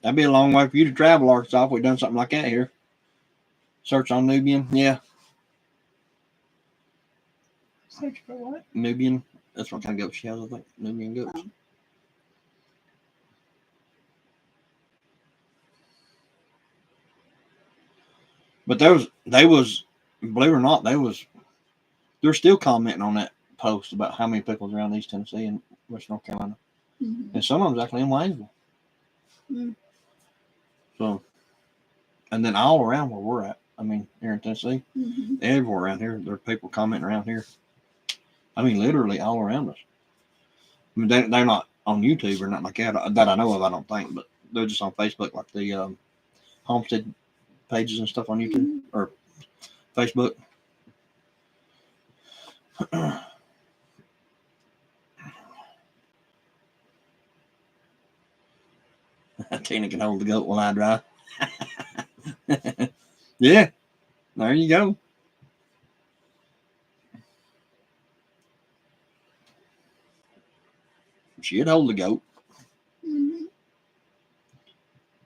That'd be a long way for you to travel, Arkansas, if we'd done something like that here. Search on Nubian, yeah.
Search for what?
Nubian. That's what kind of goat she has, I think. Nubian goats. But they was, believe it or not, they're still commenting on that post about how many people's around East Tennessee and West North Carolina. Mm-hmm. And some of them's actually in Waynesville. Mm. So, and then all around where we're at, I mean, here in Tennessee, everywhere around here, there are people commenting around here. I mean, literally all around us. I mean, they're not on YouTube or nothing like that I know of, I don't think, but they're just on Facebook, like the Homestead pages and stuff on YouTube or Facebook. Tina can hold the goat while I drive. Yeah, there you go. She'd hold the goat.
Mm-hmm.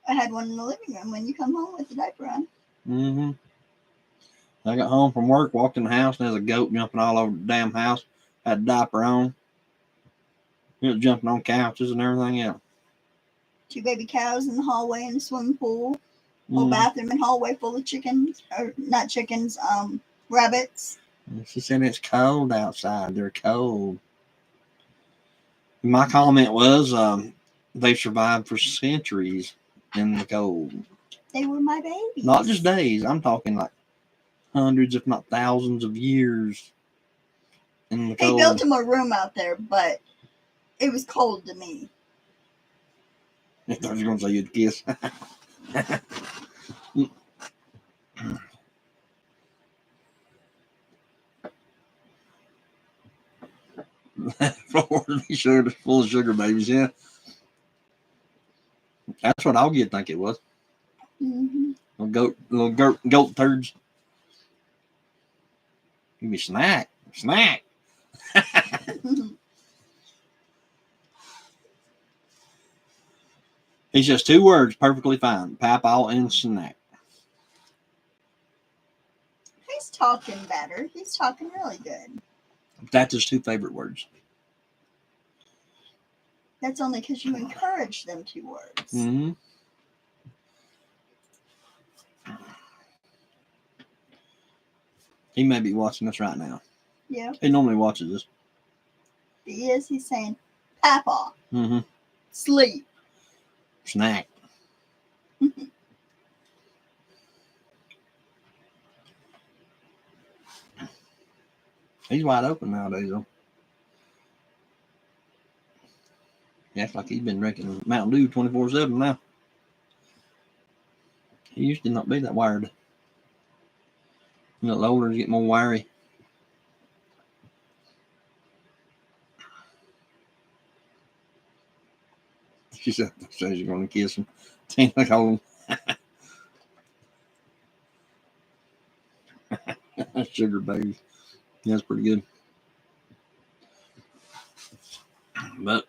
I had one in the living room when you come home with the diaper on.
Mm-hmm. I got home from work, walked in the house, and there's a goat jumping all over the damn house. Had a diaper on. It was jumping on couches and everything else.
2 baby cows in the hallway in the swimming pool. Whole bathroom and hallway full of chickens, or not chickens, rabbits.
She said it's cold outside. They're cold. My comment was, they've survived for centuries in the cold.
They were my babies.
Not just days. I'm talking like hundreds, if not thousands of years in the cold.
They built them a room out there, but it was cold to me.
I thought you were going to say you'd kiss. Full of sugar babies, yeah. That's what I'll think it was.
Mm-hmm.
Little goat turds. Give me snack. He's just 2 words, perfectly fine. Papaw and snack.
He's talking better. He's talking really good.
That's his 2 favorite words.
That's only because you encourage them 2 words.
Mm-hmm. He may be watching us right now.
Yeah.
He normally watches us.
He is. He's saying, Papa.
Mm-hmm.
Sleep.
Snack. He's wide open nowadays, though. He acts like he's been drinking Mountain Dew 24/7 now. He used to not be that wired. The older, get more wiry. She said she's going to kiss him. Seems like hold him. Sugar baby. Yeah, that's pretty good. But,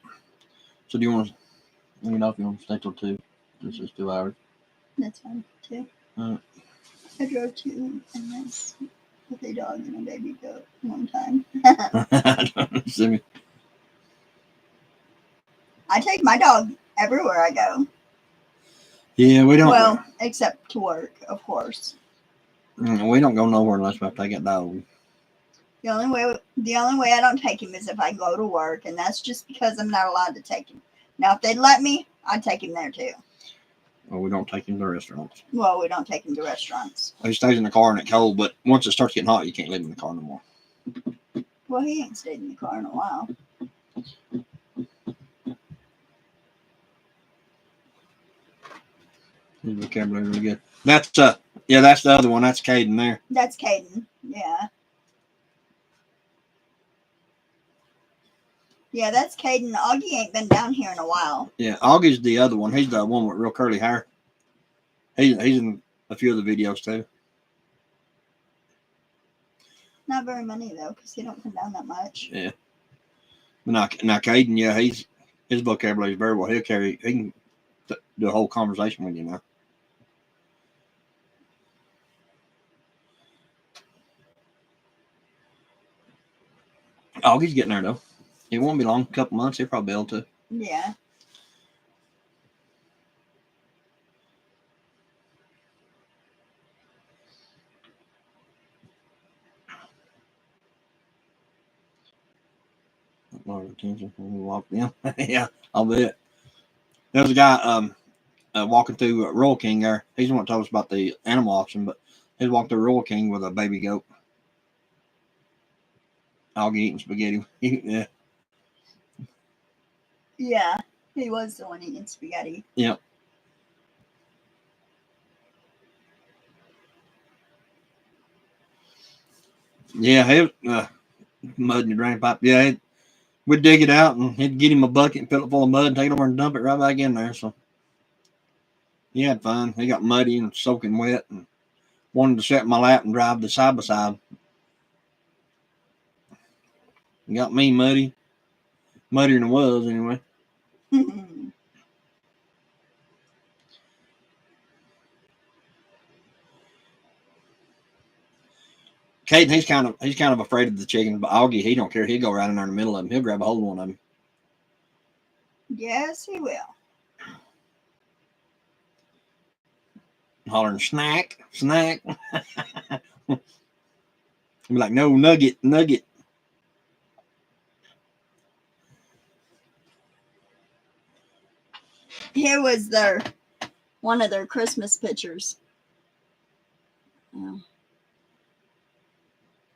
so do you want to, let me know if you want to stay till 2. This is 2 hours.
That's fine, too. I drove 2 and then with a dog and a baby goat one time.
See me.
I take my dog everywhere I go.
Yeah, we don't.
Well, except to work, of course.
We don't go nowhere unless we have to take a dog.
The only way I don't take him is if I go to work, and that's just because I'm not allowed to take him. Now, if they'd let me, I'd take him there too.
Well, we don't take him to restaurants.
Well, we don't take him to restaurants.
He stays in the car and it's cold, but once it starts getting hot, you can't leave him in the car no more.
Well, he ain't stayed in the car in a while.
His vocabulary really good. That's the other one. That's Caden there.
That's Caden. Yeah. Yeah, that's Caden. Augie ain't been down here in a while.
Yeah, Augie's the other one. He's the one with real curly hair. He's in a few of the videos too.
Not very many though, because he don't come down that much.
Yeah. Now Caden, yeah, his vocabulary is very well. He can do a whole conversation with you now. Augie's getting there though. It won't be long. A couple months, he'll probably be able to.
Yeah.
A lot of attention when we walked in. Yeah, I'll bet. There was a guy walking through Royal King there. He's the one that told us about the animal auction, but he walked through Royal King with a baby goat. Augie eating spaghetti. Yeah.
Yeah, he was the one eating spaghetti.
Yep. Yeah, mud in the drain pipe. Yeah, we'd dig it out and he'd get him a bucket and fill it full of mud and take it over and dump it right back in there. So he had fun. He got muddy and soaking wet and wanted to sit in my lap and drive the side by side. He got me muddy. Muddier than it was anyway. Caden, he's kind of afraid of the chickens, but Augie, he don't care. He'll go right in there in the middle of them. He'll grab a hold of one of them.
Yes, he will.
Hollering, snack, snack. Be like, no, nugget, nugget.
Here was one of their Christmas pictures. Yeah.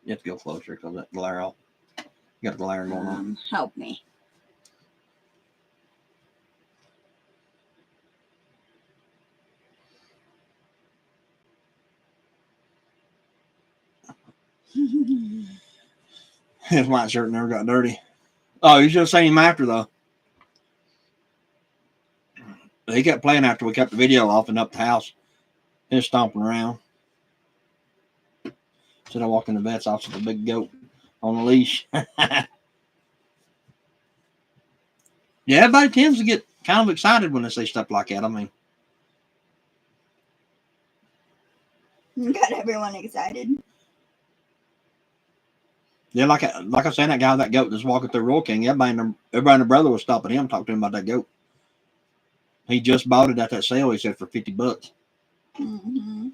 You have to go closer because that glare off. You got glare going on.
Help me.
His white shirt never got dirty. Oh, you should have seen him after though. He kept playing after we kept the video off and up the house. He was stomping around. Said I walked in the vet's office with a big goat on a leash. Yeah, everybody tends to get kind of excited when they see stuff like that. I mean,
you got everyone excited.
Yeah, like I said, that guy with that goat that's walking through Royal King, everybody and their brother was stopping him, talking to him about that goat. He just bought it at that sale, he said, for $50.
Mm-hmm.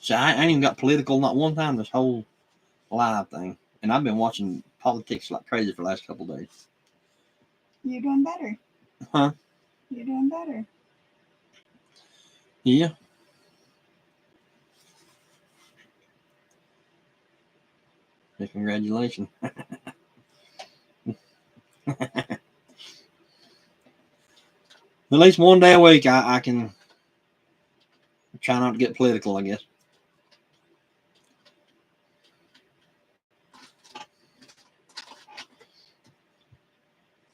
So I ain't even got political not one time this whole live thing. And I've been watching politics like crazy for the last couple of days.
You're doing better.
Huh?
You're doing better.
Yeah. Yeah, congratulations. At least one day a week I can try not to get political, I guess.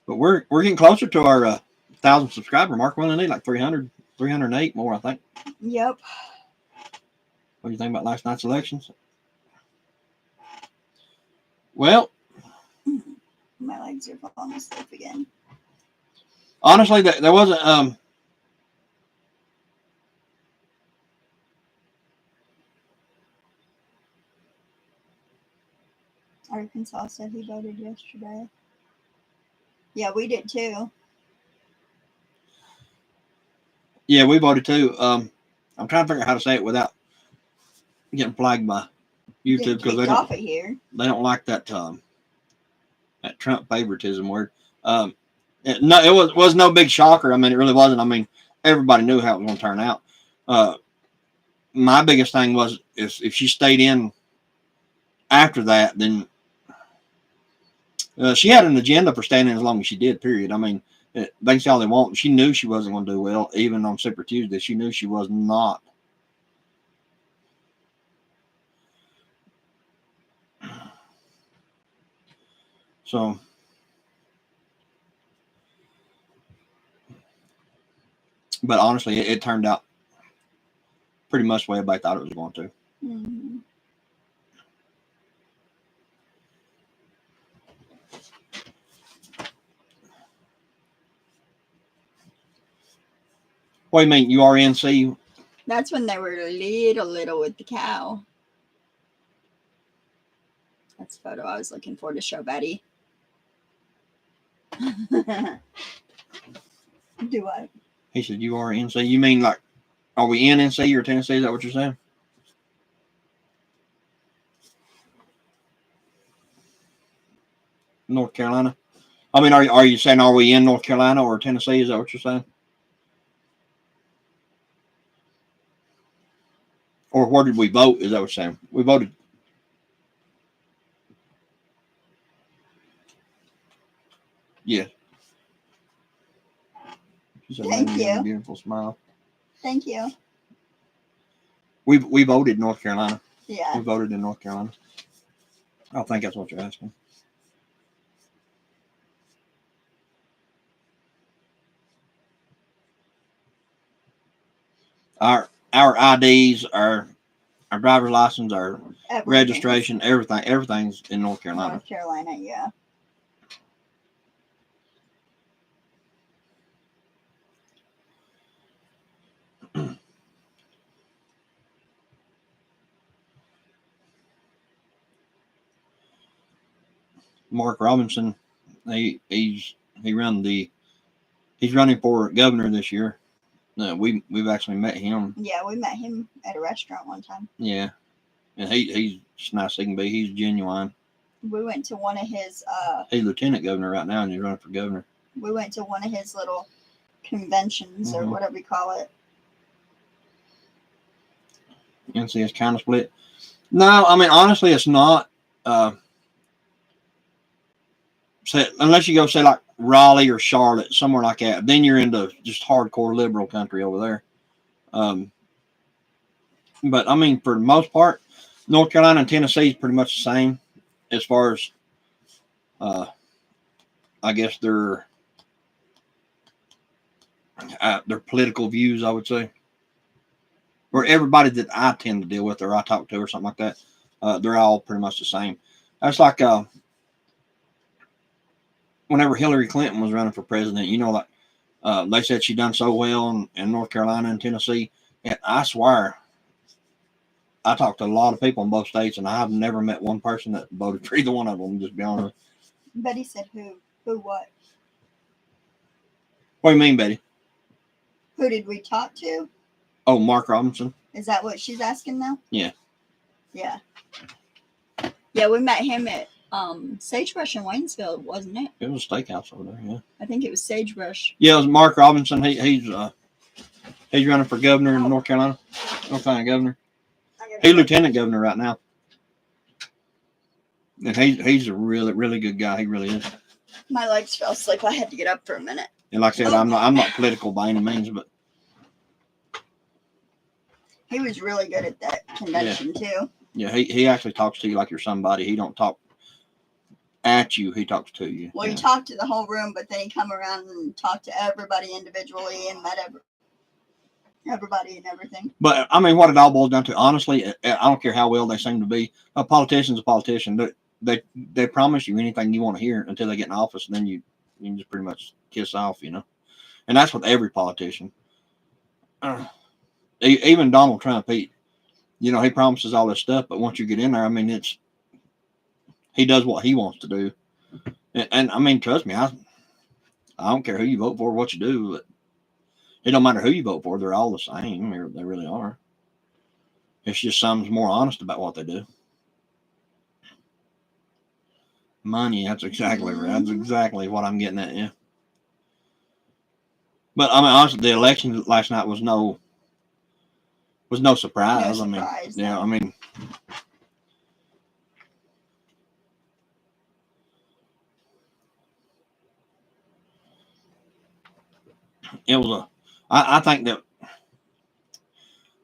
But we're getting closer to our 1,000 subscriber mark. We only need like 300, 308 more, I think.
Yep.
What do you think about last night's elections? Well,
my legs are falling asleep again.
Honestly, there wasn't.
Arkansas said he voted yesterday. Yeah, we did too.
Yeah, we voted too. I'm trying to figure out how to say it without getting flagged by YouTube because they don't like that that Trump favoritism word. It was no big shocker. I mean, it really wasn't. I mean, everybody knew how it was going to turn out. My biggest thing was if she stayed in after that, then she had an agenda for staying in as long as she did. Period. I mean, they can say all they want. She knew she wasn't going to do well, even on Super Tuesday. She knew she was not. So, but honestly, it turned out pretty much the way everybody thought it was going to.
Mm-hmm.
What do you mean, URNC?
That's when they were little with the cow. That's the photo I was looking for to show Betty. Do what?
He said URNC. You mean like, are we in NC or Tennessee? Is that what you're saying? North Carolina. I mean, are you saying are we in North Carolina or Tennessee? Is that what you're saying? Or where did we vote? Is that what you're saying? We voted. Yeah. She said,
Thank
"Baby, you have
you.
a beautiful smile."
Thank you.
We voted North Carolina.
Yeah.
We voted in North Carolina. I think that's what you're asking. Our IDs, our driver's license, our registration, everything's in North Carolina.
North Carolina, yeah.
Mark Robinson, he's running for governor this year. We've actually met him.
Yeah, we met him at a restaurant one time.
Yeah, and he's just nice as he can be. He's genuine.
We went to one of his.
He's lieutenant governor right now, and he's running for governor.
We went to one of his little conventions or whatever you call it.
NCS kind of split. No, I mean honestly, it's not. Unless you go say like Raleigh or Charlotte, somewhere like that, then you're into just hardcore liberal country over there. But I mean, for the most part, North Carolina and Tennessee is pretty much the same as far as, I guess their political views. I would say, or everybody that I tend to deal with or I talk to or something like that, they're all pretty much the same. That's like whenever Hillary Clinton was running for president, you know, like they said she done so well in North Carolina and Tennessee. And I swear, I talked to a lot of people in both states, and I've never met one person that voted for either one of them, just be honest.
Betty said who? Who what?
What do you mean, Betty?
Who did we talk to?
Oh, Mark Robinson.
Is that what she's asking now?
Yeah.
Yeah. Yeah, we met him at Sagebrush in Waynesville, wasn't it?
It was a steakhouse over there, yeah.
I think it was Sagebrush.
Yeah, it was Mark Robinson. He's running for governor in North Carolina. North Carolina governor. He's lieutenant governor right now. And he's a really, really good guy. He really is.
My legs fell asleep. I had to get up for a minute.
And like I said, I'm not political by any means, but
he was really good at that convention too.
Yeah, he actually talks to you like you're somebody. He don't talk at you. He talks to you.
Well, he talked to the whole room, but then he come around and talked to everybody individually and met everybody and everything.
But I mean, what it all boils down to, honestly, I don't care how well they seem to be. A politician's a politician. They promise you anything you want to hear until they get in office, and then you can just pretty much kiss off, you know. And that's with every politician. Even Donald Trump, he promises all this stuff, but once you get in there, I mean, he does what he wants to do. And I mean, trust me, I don't care who you vote for, what you do, but it don't matter who you vote for. They're all the same. They really are. It's just some's more honest about what they do. Money, that's exactly right. That's exactly what I'm getting at, yeah. But I mean, honestly, the election last night was no surprise. I mean, it was I think that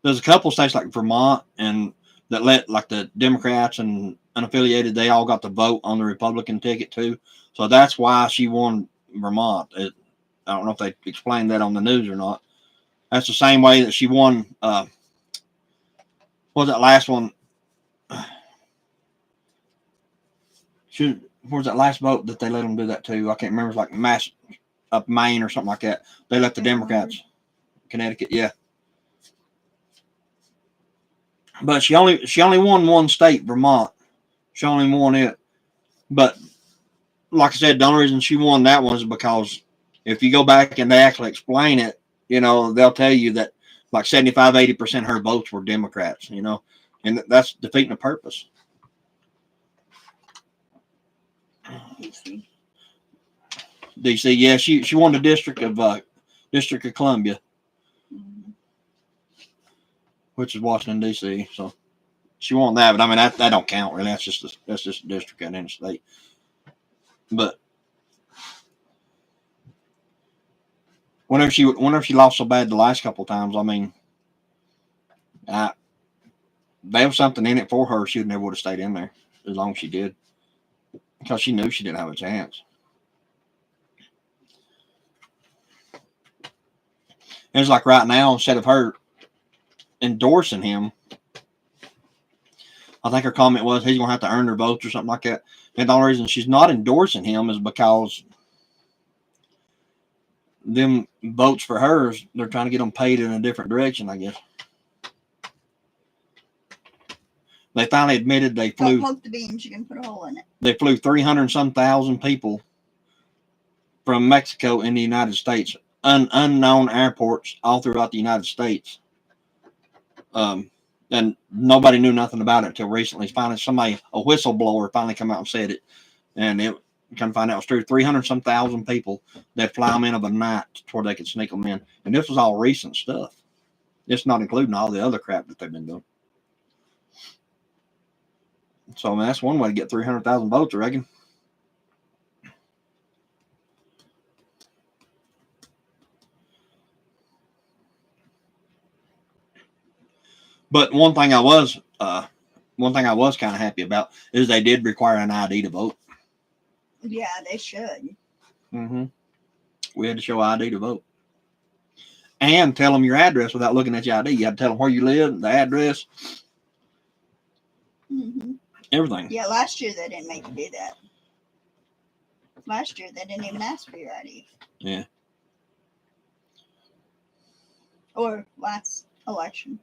there's a couple states like Vermont and that let like the Democrats and unaffiliated, they all got to vote on the Republican ticket too. So that's why she won Vermont. I don't know if they explained that on the news or not. That's the same way that she won. What was that last one? Where's that last vote that they let them do that to? I can't remember. It's like Mass up Maine or something like that. They let the Democrats, Connecticut, yeah. But she only won one state, Vermont. She only won it. But like I said, the only reason she won that one is because if you go back and they actually explain it, you know, they'll tell you that like 75-80% of her votes were Democrats, you know, and that's defeating the purpose. DC, yeah, she won the District of Columbia, which is Washington D.C. So she won that, but I mean that don't count really. That's just a district in the state. But whenever she lost so bad the last couple of times, I mean, there was something in it for her. She never would have stayed in there as long as she did, because she knew she didn't have a chance. It's like right now, instead of her endorsing him, I think her comment was he's going to have to earn her votes or something like that. And the only reason she's not endorsing him is because them votes for hers, they're trying to get them paid in a different direction, I guess. They finally admitted they flew.
Don't poke the beans, you can put a hole in it.
They flew 300-some thousand people from Mexico in the United States, unknown airports all throughout the United States. And nobody knew nothing about it until recently. Finally, a whistleblower finally come out and said it. And it come find out it was true. 300-some thousand people that fly them in of a night to where they could sneak them in. And this was all recent stuff. It's not including all the other crap that they've been doing. So, I mean, that's one way to get 300,000 votes, I reckon. But one thing I was kind of happy about is they did require an ID to vote.
Yeah, they should.
Mm-hmm. We had to show ID to vote. And tell them your address without looking at your ID. You had to tell them where you live, the address, everything.
Yeah, last year they didn't make you do that. Last year they didn't even ask for your ID.
Yeah.
Or last election.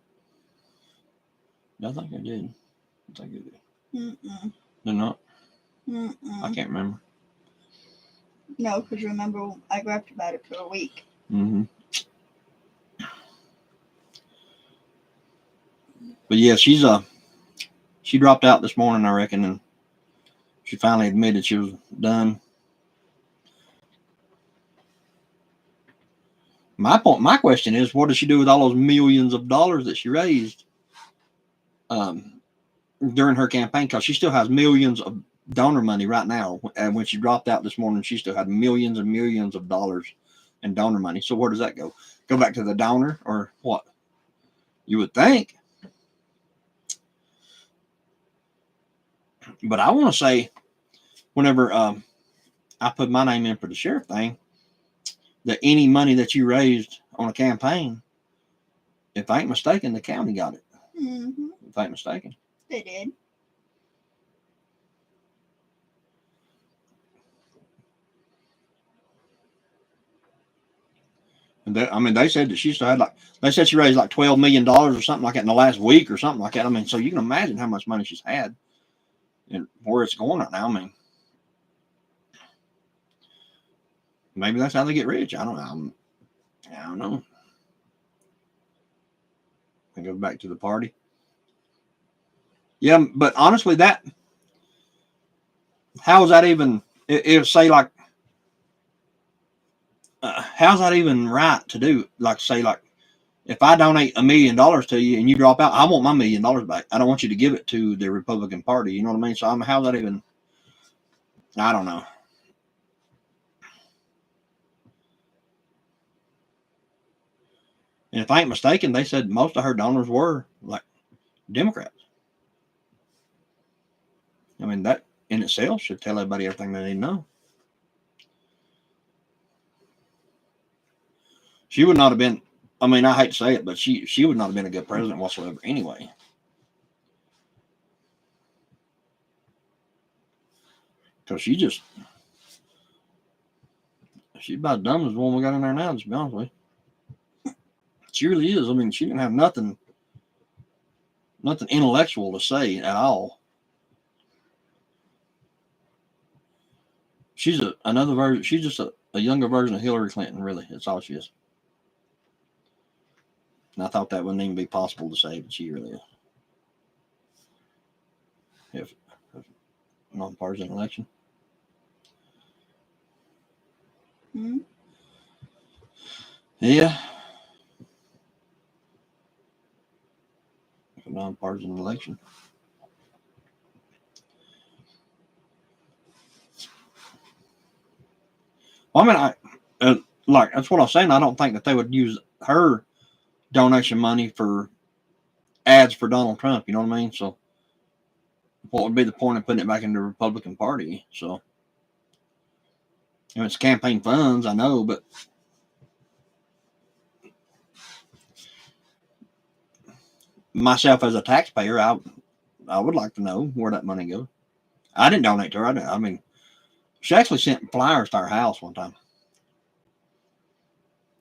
I think I did. I think I did.
Mm-mm.
They're not?
Mm-mm.
I can't remember.
No, because remember, I griped about it for a week.
Mm-hmm. But yeah, she dropped out this morning, I reckon, and she finally admitted she was done. My question is, what does she do with all those millions of dollars that she raised during her campaign? Because she still has millions of donor money right now. And when she dropped out this morning, she still had millions and millions of dollars in donor money. So where does that go? Go back to the donor or what? You would think. But I want to say, whenever I put my name in for the sheriff thing, that any money that you raised on a campaign, if I ain't mistaken, the county got it.
Mm-hmm.
If I ain't mistaken.
They did.
And they said that she still had they said she raised like $12 million or something like that in the last week or something like that. I mean, so you can imagine how much money she's had and where it's going right now. I mean, maybe that's how they get rich. I don't know. I don't know. I go back to the party. Yeah, but honestly, how is that even? If say like, how's that even right to do? Like say like, if I donate $1 million to you and you drop out, I want my $1 million back. I don't want you to give it to the Republican Party. You know what I mean? So how's that even? I don't know. And if I ain't mistaken, they said most of her donors were like Democrats. I mean, that in itself should tell everybody everything they need to know. She would not have been, I mean, I hate to say it, but she would not have been a good president whatsoever anyway. Because she's about as dumb as the one we got in there now, to be honest with you. She really is. I mean, she didn't have nothing intellectual to say at all. She's another version. She's just a younger version of Hillary Clinton, really. That's all she is. And I thought that wouldn't even be possible to say, but she really is. If nonpartisan election.
Mm-hmm.
Yeah. A nonpartisan election. Well, I mean, like that's what I was saying. I don't think that they would use her donation money for ads for Donald Trump. You know what I mean? So, what would be the point of putting it back in the Republican Party? So, it's campaign funds, I know, but myself as a taxpayer, I would like to know where that money goes. I didn't donate to her. I mean, she actually sent flyers to our house one time.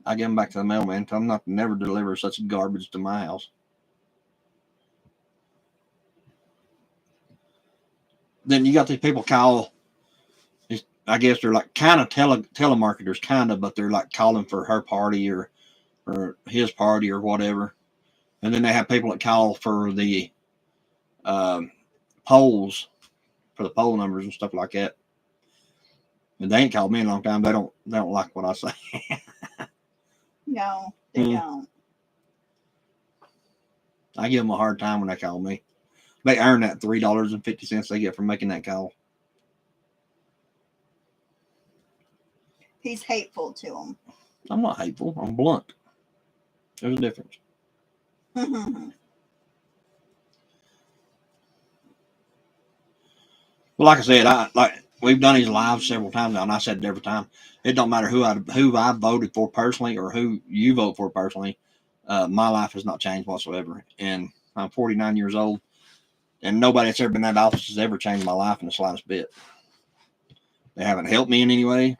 I gave them back to the mailman. Tell him not to never deliver such garbage to my house. Then you got these people call. I guess they're like kind of telemarketers, kind of, but they're like calling for her party or his party or whatever. And then they have people that call for the polls, for the poll numbers and stuff like that. And they ain't called me in a long time. They don't like what I say.
No, they don't.
I give them a hard time when they call me. They earn that $3.50 they get from making that call.
He's hateful to them.
I'm not hateful. I'm blunt. There's a difference. Well, like I said, we've done these lives several times now, and I said it every time. It don't matter who I voted for personally or who you vote for personally. My life has not changed whatsoever, and I'm 49 years old, and nobody that's ever been in that office has ever changed my life in the slightest bit. They haven't helped me in any way.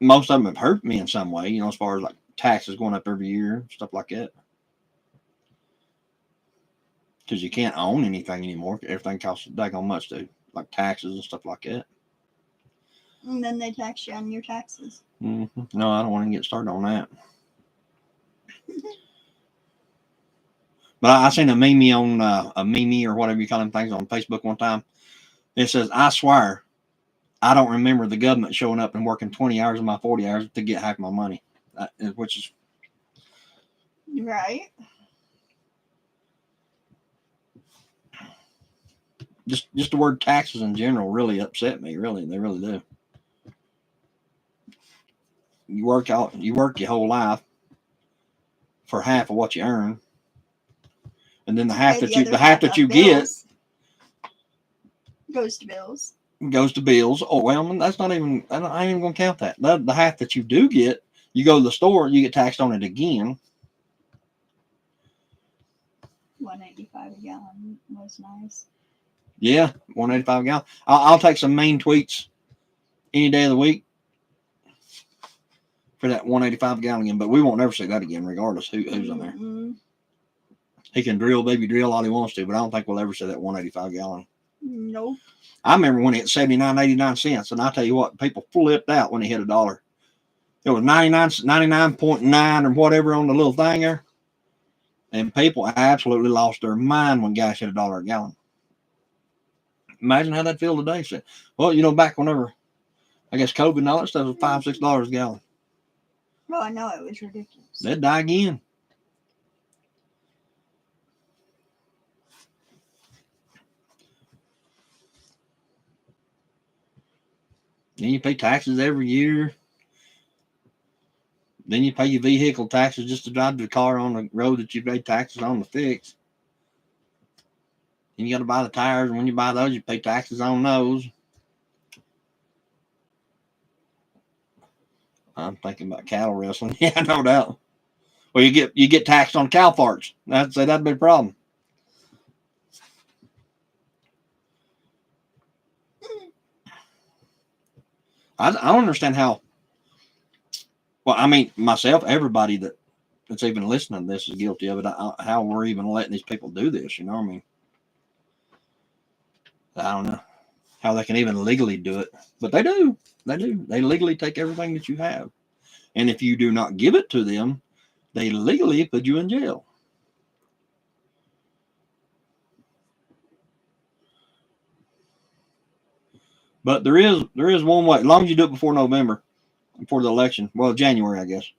Most of them have hurt me in some way, you know, as far as like taxes going up every year, stuff like that. Because you can't own anything anymore. Everything costs daggone much to, like taxes and stuff like that.
And then they tax you on your taxes.
Mm-hmm. No, I don't want to get started on that. But I seen a meme on a meme or whatever you call them things on Facebook one time. It says, "I swear, I don't remember the government showing up and working 20 hours of my 40 hours to get half my money," which is
right.
Just the word taxes in general really upset me. Really, they really do. You work your whole life for half of what you earn, and then the half that you get
goes to bills.
Goes to bills. Oh well, that's not even. I ain't even gonna count that. The half that you do get, you go to the store, you get taxed on it again.
$1.85 a gallon was nice.
Yeah, $1.85 a gallon. I'll take some mean tweets any day of the week for that $1.85 a gallon again, but we won't ever see that again, regardless who's on there. Mm-hmm. He can baby drill all he wants to, but I don't think we'll ever see that $1.85 a gallon.
Nope.
I remember when it hit 79.89 and I tell you what, people flipped out when it hit $1. It was 99.9 or whatever on the little thing there, and people absolutely lost their mind when gas hit $1 a gallon. Imagine how that feel today. So, well, you know, back whenever, I guess COVID and all that stuff was $5-6 a gallon.
Oh, I know, it was ridiculous.
They'd die again. Then you pay taxes every year. Then you pay your vehicle taxes just to drive the car on the road that you pay taxes on to fix. Then you got to buy the tires, and when you buy those, you pay taxes on those. I'm thinking about cattle wrestling. Yeah, no doubt. Well, you get taxed on cow farts. That'd be a problem. I don't understand how. Well, I mean, myself, everybody that's even listening to this is guilty of it. How we're even letting these people do this, you know what I mean? I don't know how they can even legally do it, but they do. They do. They legally take everything that you have. And if you do not give it to them, they legally put you in jail. But there is one way. As long as you do it before November, before the election, well, January, I guess.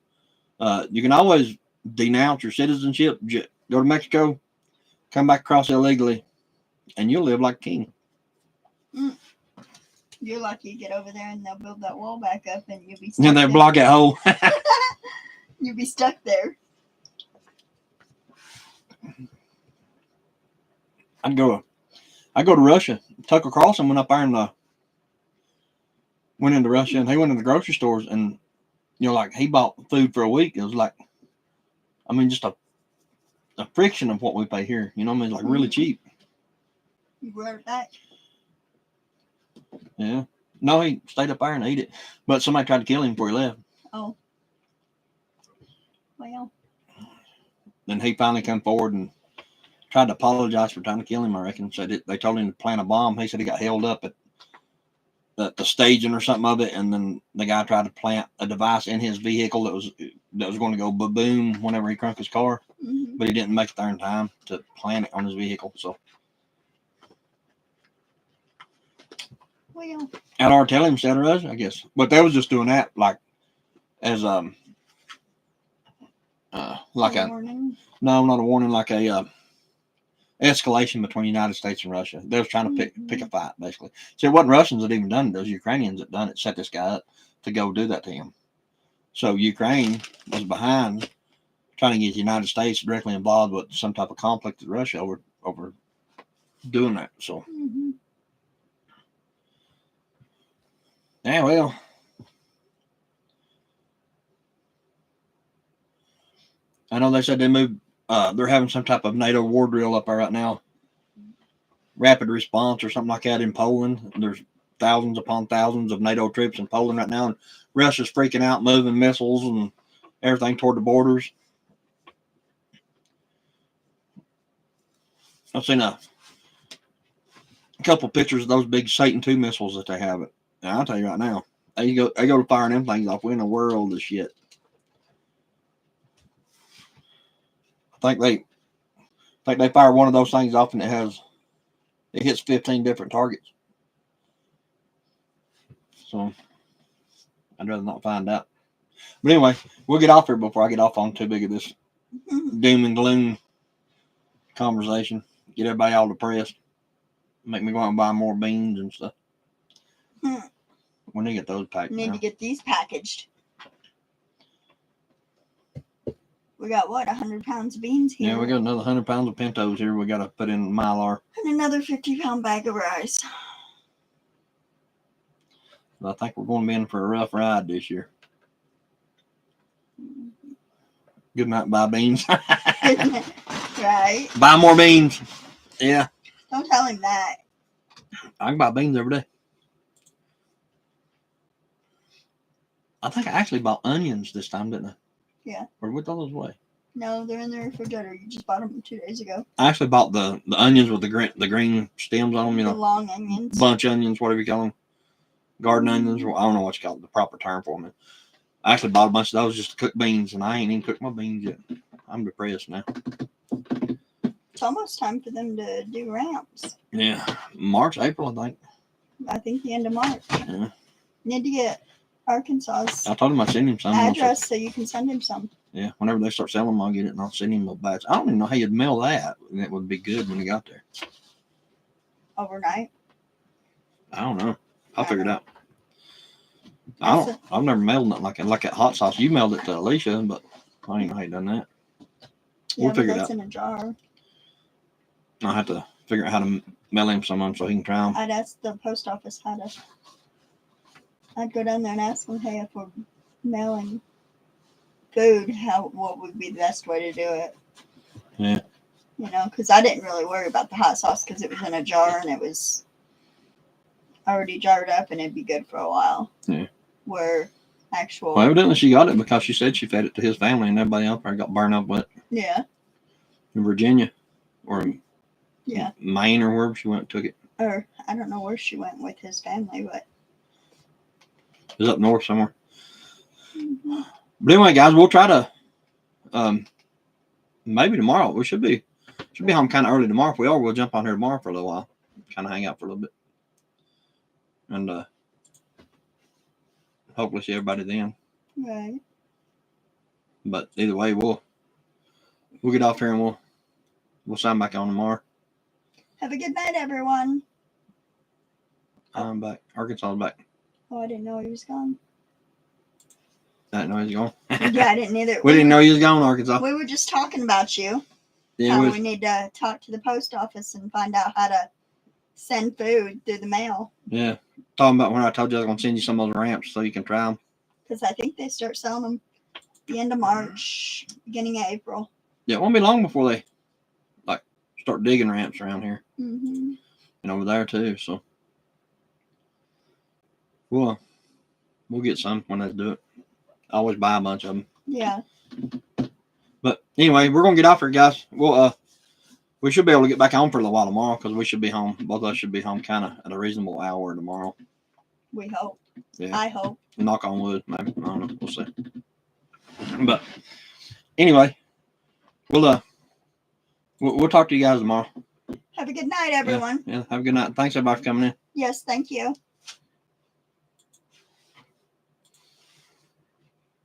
You can always denounce your citizenship, go to Mexico, come back across illegally, and you'll live like a king.
You're lucky you get over there and they'll build that wall back up and you'll be stuck
And they
there.
block that hole.
You'll be stuck there.
I'd go to Russia. Tucker Carlson went up there and went into Russia, and he went to the grocery stores, and like he bought food for a week. It was like, I mean, just a fraction of what we pay here. I mean, it's like really cheap.
You brought it back?
Yeah. No, he stayed up there and ate it, but somebody tried to kill him before he left.
Oh. Well.
Then he finally came forward and tried to apologize for trying to kill him. I reckon said they told him to plant a bomb. He said he got held up at the staging or something of it, and then the guy tried to plant a device in his vehicle that was going to go boom whenever he crunk his car, but he didn't make it there in time to plant it on his vehicle. So,
well,
I'd already tell him said us, I guess, but they was just doing that like as like a
warning.
No, not a warning, like a escalation between the United States and Russia. They was trying to pick a fight, basically. So it wasn't Russians that even done it. It was Ukrainians that done it, set this guy up to go do that to him. So Ukraine was behind trying to get the United States directly involved with some type of conflict with Russia over doing that. So, yeah, well. I know they said they moved, they're having some type of NATO war drill up there right now. Rapid response or something like that in Poland. There's thousands upon thousands of NATO troops in Poland right now, and Russia's freaking out, moving missiles and everything toward the borders. I've seen a couple pictures of those big Satan II missiles that they have. And I'll tell you right now, they go to firing them things off. We're in a world of shit. I think they fire one of those things off and it hits 15 different targets. So I'd rather not find out. But anyway, we'll get off here before I get off on too big of this doom and gloom conversation. Get everybody all depressed. Make me go out and buy more beans and stuff. We need to get those packed.
Need to get these packaged. We got 100 pounds of beans here.
Yeah, we got another 100 pounds of pintos here. We got to put in Mylar.
And another 50-pound bag of rice.
I think we're going to be in for a rough ride this year. Good night, buy beans.
Right.
Buy more beans. Yeah.
Don't tell him that.
I can buy beans every day. I think I actually bought onions this time, didn't I?
Yeah.
Or we throw those away?
No, they're in the refrigerator. You just bought them 2 days ago.
I actually bought the onions with the green stems on them.
The long onions.
Bunch onions, whatever you call them. Garden onions. I don't know what you call it, the proper term for them. I actually bought a bunch of those just to cook beans, and I ain't even cooked my beans yet. I'm depressed now.
It's almost time for them to do ramps.
Yeah. March, April, I think.
I think the end of March.
Yeah.
Need to get Arkansas's
I told him I'd send him some.
address so you can send him some.
Yeah, whenever they start selling them, I'll get it and I'll send him a batch. I don't even know how you'd mail that. And it would be good when he got there.
Overnight?
I don't know. I'll figure it out. I've never mailed nothing like that hot sauce. You mailed it to Alicia, but I don't even know how you done that. We'll figure it out.
It's in a jar.
I'll have to figure out how to mail him some of them so he can try them.
I'd ask the post office how to. I'd go down there and ask them, hey, if we're mailing food, what would be the best way to do it?
Yeah.
You know, because I didn't really worry about the hot sauce because it was in a jar and it was already jarred up and it'd be good for a while.
Yeah.
Where actual.
Well, evidently she got it because she said she fed it to his family and everybody up there got burned up with it.
Yeah.
In Virginia or
yeah,
Maine or wherever she went and took it.
Or I don't know where she went with his family, but
it was up north somewhere. Mm-hmm. But anyway, guys, we'll try to maybe tomorrow. We should be home kind of early tomorrow. If we are, we'll jump on here tomorrow for a little while, kind of hang out for a little bit, and hopefully see everybody then.
Right.
But either way, we'll get off here and we'll sign back on tomorrow.
Have a good night, everyone.
I'm back. Arkansas is back.
Oh, I didn't know he was gone.
I didn't know he was gone.
Yeah, I didn't either.
We didn't know he was gone, Arkansas.
We were just talking about you.
Yeah,
We need to talk to the post office and find out how to send food through the mail.
yeah. Talking about when I told you I was going to send you some of those ramps so you can try them.
Because I think they start selling them the end of March, beginning of April.
Yeah, it won't be long before they like start digging ramps around here
Mm-hmm.
and over there too. So we'll get some when they do it. I always buy a bunch of them.
Yeah.
But anyway, we're gonna get off here, guys. We should be able to get back on for a little while tomorrow because we should be home. Both of us should be home kind of at a reasonable hour tomorrow.
We hope.
Yeah.
I hope.
Knock on wood, maybe. I don't know. We'll see. But anyway, we'll talk to you guys tomorrow.
Have a good night, everyone.
Yeah. Have a good night. Thanks everybody for coming in.
Yes, thank you.